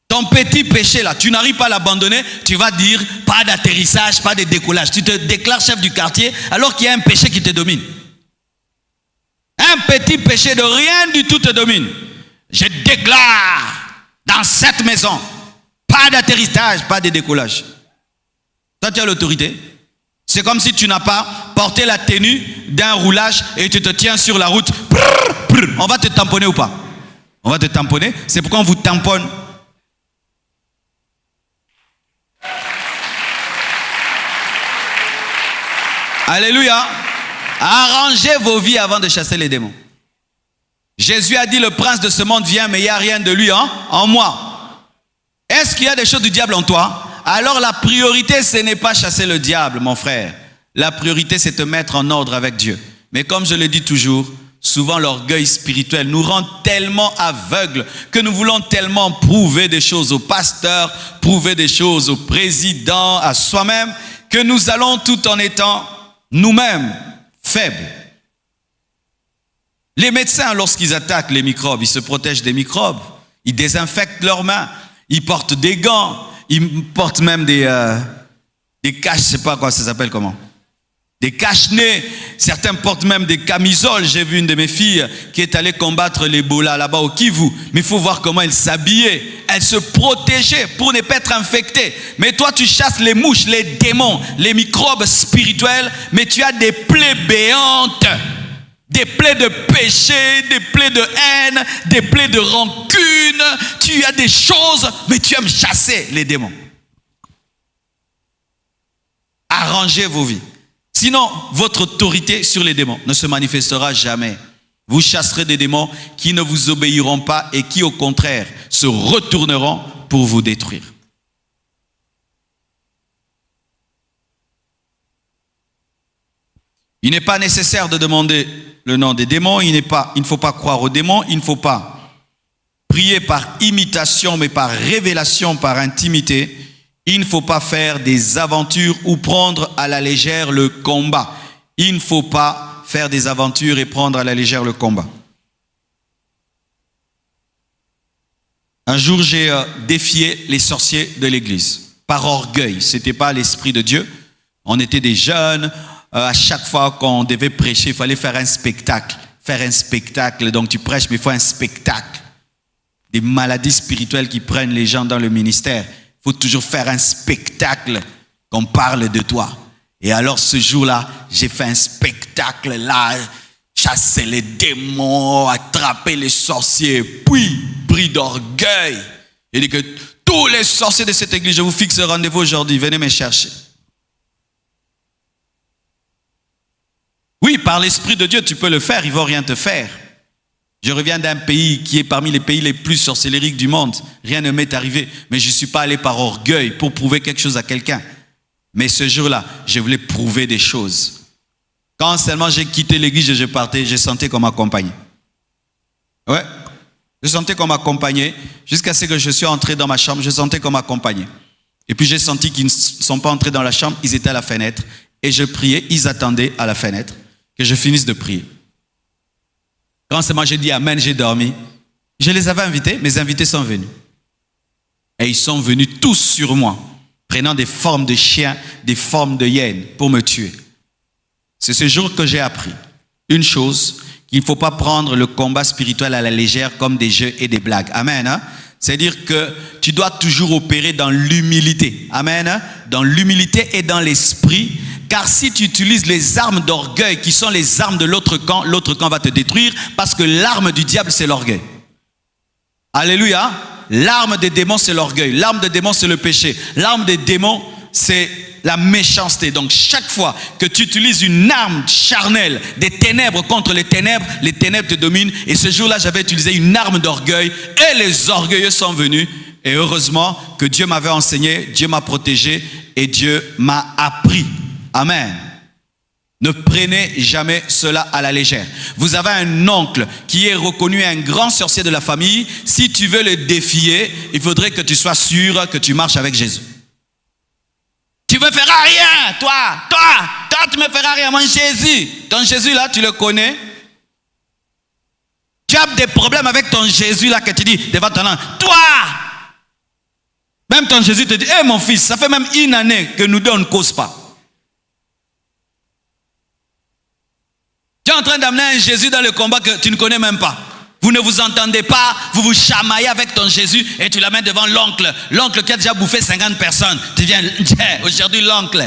Ton petit péché là, tu n'arrives pas à l'abandonner, tu vas dire pas d'atterrissage, pas de décollage. Tu te déclares chef du quartier alors qu'il y a un péché qui te domine. Un petit péché de rien du tout te domine. Je déclare dans cette maison, pas d'atterrissage, pas de décollage. Toi tu as l'autorité. C'est comme si tu n'as pas porté la tenue d'un roulage et tu te tiens sur la route. On va te tamponner ou pas? On va te tamponner. C'est pourquoi on vous tamponne. Alléluia. Arrangez vos vies avant de chasser les démons. Jésus a dit, le prince de ce monde vient, mais il n'y a rien de lui en moi. Est-ce qu'il y a des choses du diable en toi? Alors la priorité, ce n'est pas chasser le diable, mon frère. La priorité, c'est te mettre en ordre avec Dieu. Mais comme je le dis toujours, souvent l'orgueil spirituel nous rend tellement aveugles que nous voulons tellement prouver des choses au pasteur, prouver des choses au président, à soi-même, que nous allons tout en étant nous-mêmes faibles. Les médecins, lorsqu'ils attaquent les microbes, ils se protègent des microbes, ils désinfectent leurs mains, ils portent des gants, ils portent même des caches, je ne sais pas quoi ça s'appelle comment. Des cache-nez, certains portent même des camisoles. J'ai vu une de mes filles qui est allée combattre l'Ebola là-bas au Kivu. Mais il faut voir comment elle s'habillait. Elle se protégeait pour ne pas être infectée. Mais toi, tu chasses les mouches, les démons, les microbes spirituels, mais tu as des plaies béantes. Des plaies de péché, des plaies de haine, des plaies de rancune. Tu as des choses, mais tu aimes chasser les démons. Arrangez vos vies. Sinon, votre autorité sur les démons ne se manifestera jamais. Vous chasserez des démons qui ne vous obéiront pas et qui, au contraire, se retourneront pour vous détruire. Il n'est pas nécessaire de demander le nom des démons. Il ne faut pas croire aux démons. Il ne faut pas prier par imitation, mais par révélation, par intimité. Il ne faut pas faire des aventures ou prendre à la légère le combat. Il ne faut pas faire des aventures et prendre à la légère le combat. Un jour, j'ai défié les sorciers de l'église par orgueil. Ce n'était pas l'esprit de Dieu. On était des jeunes. À chaque fois qu'on devait prêcher, il fallait faire un spectacle. Faire un spectacle. Donc tu prêches, mais il faut un spectacle. Des maladies spirituelles qui prennent les gens dans le ministère. Il faut toujours faire un spectacle qu'on parle de toi. Et alors ce jour-là, j'ai fait un spectacle là. chasser les démons, attraper les sorciers, puis pris d'orgueil. Il dit que tous les sorciers de cette église, je vous fixe un rendez-vous aujourd'hui, venez me chercher. Oui, par l'Esprit de Dieu, tu peux le faire, ils ne vont rien te faire. Je reviens d'un pays qui est parmi les pays les plus sorcellériques du monde. Rien ne m'est arrivé, mais je ne suis pas allé par orgueil pour prouver quelque chose à quelqu'un. Mais ce jour-là, je voulais prouver des choses. Quand seulement j'ai quitté l'église et je partais, je sentais qu'on m'accompagnait. Ouais, je sentais qu'on m'accompagnait. Jusqu'à ce que je suis entré dans ma chambre, je sentais qu'on m'accompagnait. Et puis j'ai senti qu'ils ne sont pas entrés dans la chambre, ils étaient à la fenêtre. Et je priais, ils attendaient à la fenêtre que je finisse de prier. Quand seulement j'ai dit Amen, j'ai dormi. Je les avais invités, mes invités sont venus. Et ils sont venus tous sur moi, prenant des formes de chiens, des formes de hyènes pour me tuer. C'est ce jour que j'ai appris une chose, qu'il ne faut pas prendre le combat spirituel à la légère comme des jeux et des blagues. Amen. Hein? C'est-à-dire que tu dois toujours opérer dans l'humilité. Amen. Hein? Dans l'humilité et dans l'esprit. Car si tu utilises les armes d'orgueil qui sont les armes de l'autre camp va te détruire parce que l'arme du diable, c'est l'orgueil. Alléluia. L'arme des démons, c'est l'orgueil. L'arme des démons, c'est le péché. L'arme des démons, c'est la méchanceté. Donc chaque fois que tu utilises une arme charnelle des ténèbres contre les ténèbres te dominent. Et ce jour-là, j'avais utilisé une arme d'orgueil et les orgueilleux sont venus. Et heureusement que Dieu m'avait enseigné, Dieu m'a protégé et Dieu m'a appris. Amen. Ne prenez jamais cela à la légère. Vous avez un oncle qui est reconnu un grand sorcier de la famille. Si tu veux le défier, il faudrait que tu sois sûr que tu marches avec Jésus. Tu ne me feras rien, toi, tu ne me feras rien, mon Jésus. Ton Jésus là, tu le connais? Tu as des problèmes avec ton Jésus là que tu dis devant ton âme. Toi! Même ton Jésus te dit, hé mon fils, ça fait même une année que nous deux on ne cause pas. Tu es en train d'amener un Jésus dans le combat que tu ne connais même pas. Vous ne vous entendez pas, vous vous chamaillez avec ton Jésus et tu l'amènes devant l'oncle. L'oncle qui a déjà bouffé 50 personnes. Tu viens, aujourd'hui l'oncle.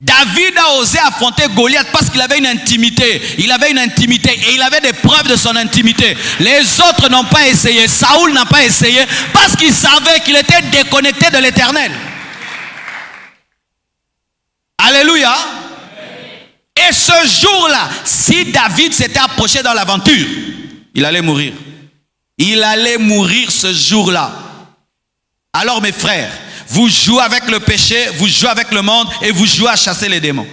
David a osé affronter Goliath parce qu'il avait une intimité. Il avait une intimité et il avait des preuves de son intimité. Les autres n'ont pas essayé. Saoul n'a pas essayé parce qu'il savait qu'il était déconnecté de l'Éternel. Alléluia. Et ce jour-là, si David s'était approché dans l'aventure, il allait mourir. Il allait mourir ce jour-là. Alors mes frères, vous jouez avec le péché, vous jouez avec le monde et vous jouez à chasser les démons.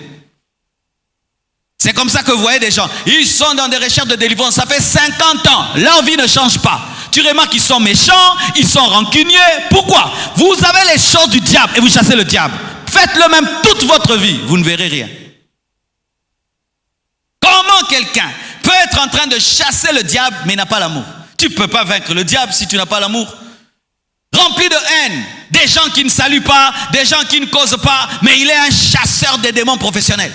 C'est comme ça que vous voyez des gens, ils sont dans des recherches de délivrance, ça fait 50 ans, leur vie ne change pas. Tu remarques qu'ils sont méchants, ils sont rancuniers. Pourquoi? Vous avez les choses du diable et vous chassez le diable. Faites-le même toute votre vie, vous ne verrez rien. Comment quelqu'un peut être en train de chasser le diable mais n'a pas l'amour? Tu ne peux pas vaincre le diable si tu n'as pas l'amour. Rempli de haine, des gens qui ne saluent pas, des gens qui ne causent pas, mais il est un chasseur des démons professionnels.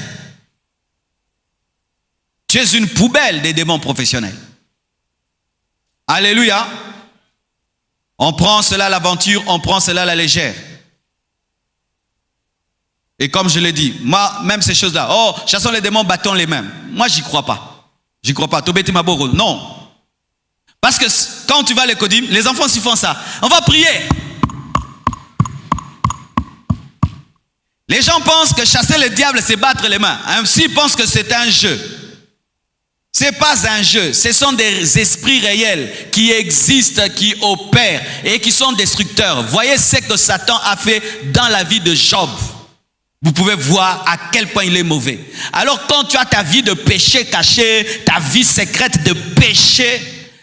Tu es une poubelle des démons professionnels. Alléluia. On prend cela à l'aventure, on prend cela à la légère. Et comme je l'ai dit, moi, même ces choses-là, oh, chassons les démons, battons les mains. Moi, j'y crois pas. J'y crois pas. Tobeti Maboro, non. Parce que quand tu vas à l'écodim, les enfants s'y font ça. On va prier. Les gens pensent que chasser le diable, c'est battre les mains. Ainsi, ils pensent que c'est un jeu. Ce n'est pas un jeu. Ce sont des esprits réels qui existent, qui opèrent et qui sont destructeurs. Voyez ce que Satan a fait dans la vie de Job. Vous pouvez voir à quel point il est mauvais. Alors quand tu as ta vie de péché caché, ta vie secrète de péché,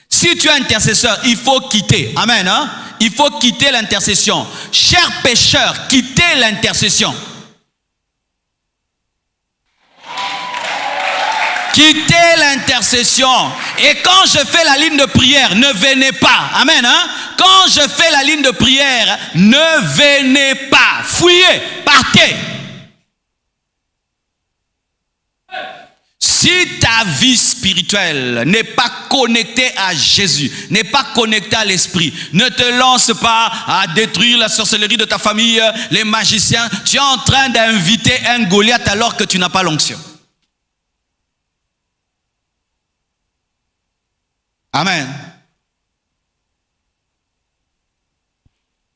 si tu es intercesseur, il faut quitter. Amen. Hein? Il faut quitter l'intercession. Chers pécheurs, quittez l'intercession. Quittez l'intercession. Et quand je fais la ligne de prière, ne venez pas. Amen. Hein? Quand je fais la ligne de prière, ne venez pas. Fuyez, partez. Si ta vie spirituelle n'est pas connectée à Jésus, n'est pas connectée à l'esprit, ne te lance pas à détruire la sorcellerie de ta famille, les magiciens. Tu es en train d'inviter un Goliath alors que tu n'as pas l'onction. Amen.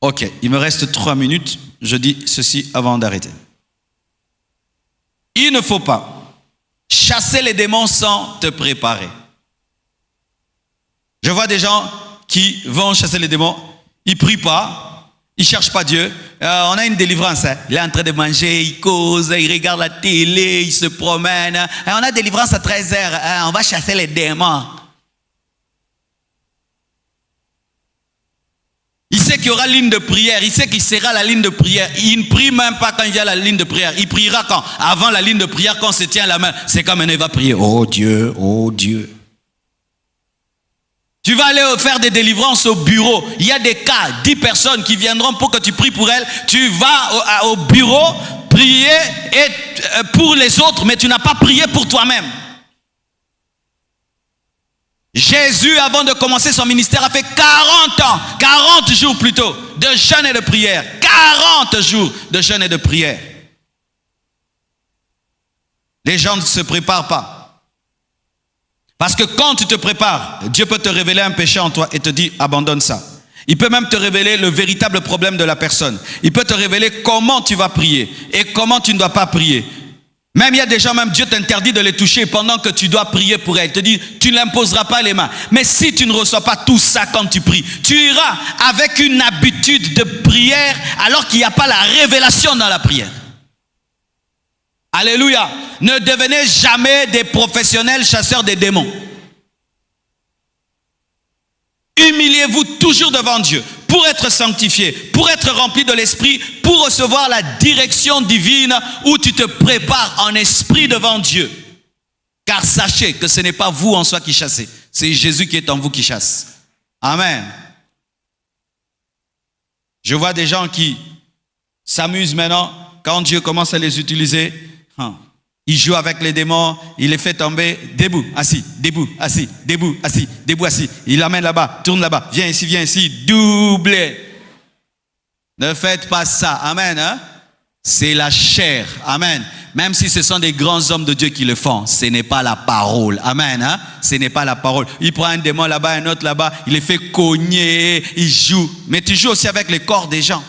Ok, il me reste 3 minutes. Je dis ceci avant d'arrêter. Il ne faut pas chasser les démons sans te préparer. Je vois des gens qui vont chasser les démons, ils ne prient pas, ils ne cherchent pas Dieu. On a une délivrance, hein. Il est en train de manger, il cause, il regarde la télé, il se promène. On a délivrance à 13h, on va chasser les démons. Il sait qu'il y aura ligne de prière, il sait qu'il sera la ligne de prière. Il ne prie même pas quand il y a la ligne de prière. Il priera quand? Avant la ligne de prière, quand on se tient la main. C'est quand maintenant il va prier. Oh Dieu, oh Dieu. Tu vas aller faire des délivrances au bureau. Il y a des cas, 10 personnes qui viendront pour que tu pries pour elles. Tu vas au bureau prier pour les autres, mais tu n'as pas prié pour toi-même. Jésus, avant de commencer son ministère, a fait 40 ans, 40 jours plutôt, de jeûne et de prière. 40 jours de jeûne et de prière. Les gens ne se préparent pas. Parce que quand tu te prépares, Dieu peut te révéler un péché en toi et te dire, abandonne ça. Il peut même te révéler le véritable problème de la personne. Il peut te révéler comment tu vas prier et comment tu ne dois pas prier. Même il y a des gens, même Dieu t'interdit de les toucher pendant que tu dois prier pour elles. Il te dit, tu ne l'imposeras pas les mains. Mais si tu ne reçois pas tout ça quand tu pries, tu iras avec une habitude de prière alors qu'il n'y a pas la révélation dans la prière. Alléluia. Ne devenez jamais des professionnels chasseurs des démons. Humiliez-vous toujours devant Dieu pour être sanctifié, pour être rempli de l'esprit, pour recevoir la direction divine où tu te prépares en esprit devant Dieu. Car sachez que ce n'est pas vous en soi qui chassez, c'est Jésus qui est en vous qui chasse. Amen. Je vois des gens qui s'amusent maintenant quand Dieu commence à les utiliser. Il joue avec les démons, il les fait tomber, debout, assis, debout, assis, debout, assis, debout, assis. Il l'amène là-bas, tourne là-bas, viens ici, doublé. Ne faites pas ça, amen. Hein? C'est la chair, amen. Même si ce sont des grands hommes de Dieu qui le font, ce n'est pas la parole, amen. Hein? Ce n'est pas la parole. Il prend un démon là-bas, un autre là-bas, il les fait cogner, il joue. Mais tu joues aussi avec les corps des gens.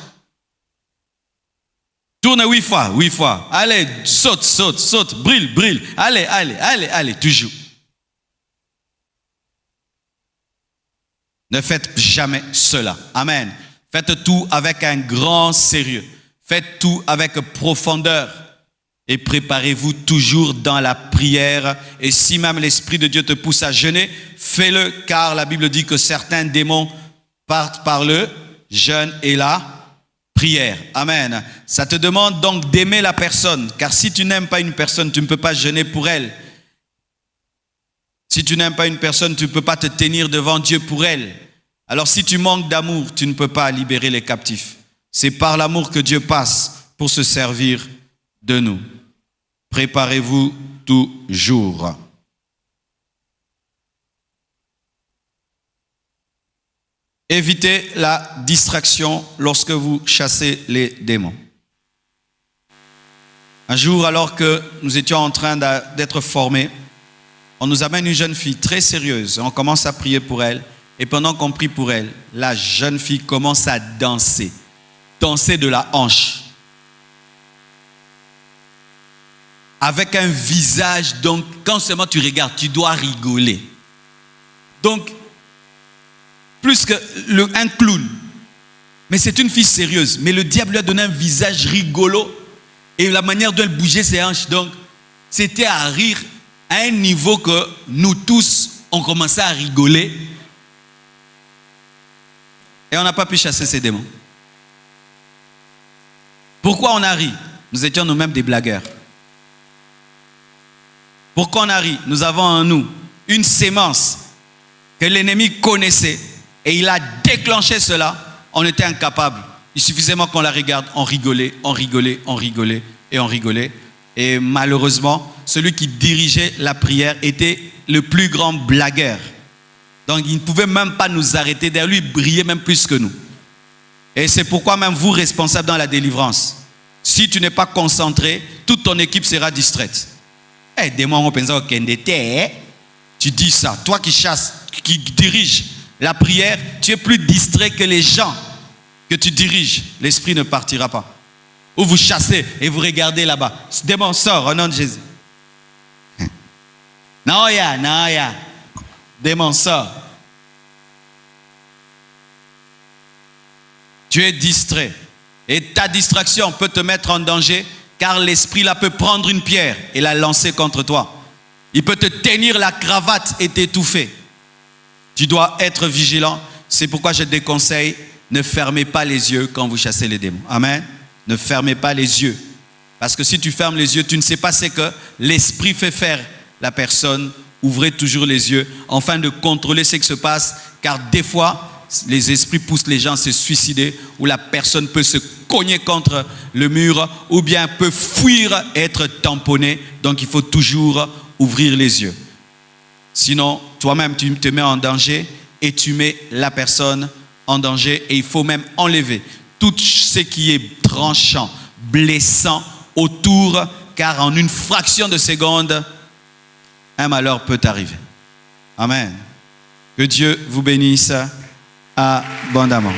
Tourne 8 fois. Allez, saute, brille. Allez, toujours. Ne faites jamais cela. Amen. Faites tout avec un grand sérieux. Faites tout avec profondeur. Et préparez-vous toujours dans la prière. Et si même l'Esprit de Dieu te pousse à jeûner, fais-le, car la Bible dit que certains démons partent par le jeûne et la prière. Amen. Ça te demande donc d'aimer la personne, car si tu n'aimes pas une personne, tu ne peux pas jeûner pour elle. Si tu n'aimes pas une personne, tu ne peux pas te tenir devant Dieu pour elle. Alors si tu manques d'amour, tu ne peux pas libérer les captifs. C'est par l'amour que Dieu passe pour se servir de nous. Préparez-vous toujours. Évitez la distraction lorsque vous chassez les démons. Un jour, alors que nous étions en train d'être formés, on nous amène une jeune fille très sérieuse. On commence à prier pour elle. Et pendant qu'on prie pour elle, la jeune fille commence à danser. Danser de la hanche. Avec un visage, donc, quand seulement tu regardes, tu dois rigoler. Donc, plus qu'un clown. Mais c'est une fille sérieuse. Mais le diable lui a donné un visage rigolo. Et la manière dont elle bougeait ses hanches. Donc, c'était à rire à un niveau que nous tous, on commençait à rigoler. Et on n'a pas pu chasser ces démons. Pourquoi on a ri? Nous étions nous-mêmes des blagueurs. Pourquoi on a ri? Nous avons en nous une sémence que l'ennemi connaissait. Et il a déclenché cela, on était incapable. Il suffisait qu'on la regarde, on rigolait. Et malheureusement, celui qui dirigeait la prière était le plus grand blagueur. Donc il ne pouvait même pas nous arrêter. Derrière lui, il brillait même plus que nous. Et c'est pourquoi même vous, responsables dans la délivrance, si tu n'es pas concentré, toute ton équipe sera distraite. Tu dis ça, toi qui chasses, qui dirige la prière, tu es plus distrait que les gens que tu diriges. L'esprit ne partira pas. Ou vous chassez et vous regardez là-bas. Ce démon sort au nom de Jésus. Non, ya. Démon sort. Tu es distrait. Et ta distraction peut te mettre en danger, car l'esprit là peut prendre une pierre et la lancer contre toi. Il peut te tenir la cravate et t'étouffer. Tu dois être vigilant. C'est pourquoi je te déconseille, ne fermez pas les yeux quand vous chassez les démons. Amen. Ne fermez pas les yeux. Parce que si tu fermes les yeux, tu ne sais pas ce que l'esprit fait faire la personne. Ouvrez toujours les yeux afin de contrôler ce qui se passe, car des fois, les esprits poussent les gens à se suicider, ou la personne peut se cogner contre le mur, ou bien peut fuir, être tamponnée. Donc il faut toujours ouvrir les yeux. Sinon, toi-même, tu te mets en danger et tu mets la personne en danger. Et il faut même enlever tout ce qui est tranchant, blessant autour, car en une fraction de seconde, un malheur peut arriver. Amen. Que Dieu vous bénisse abondamment.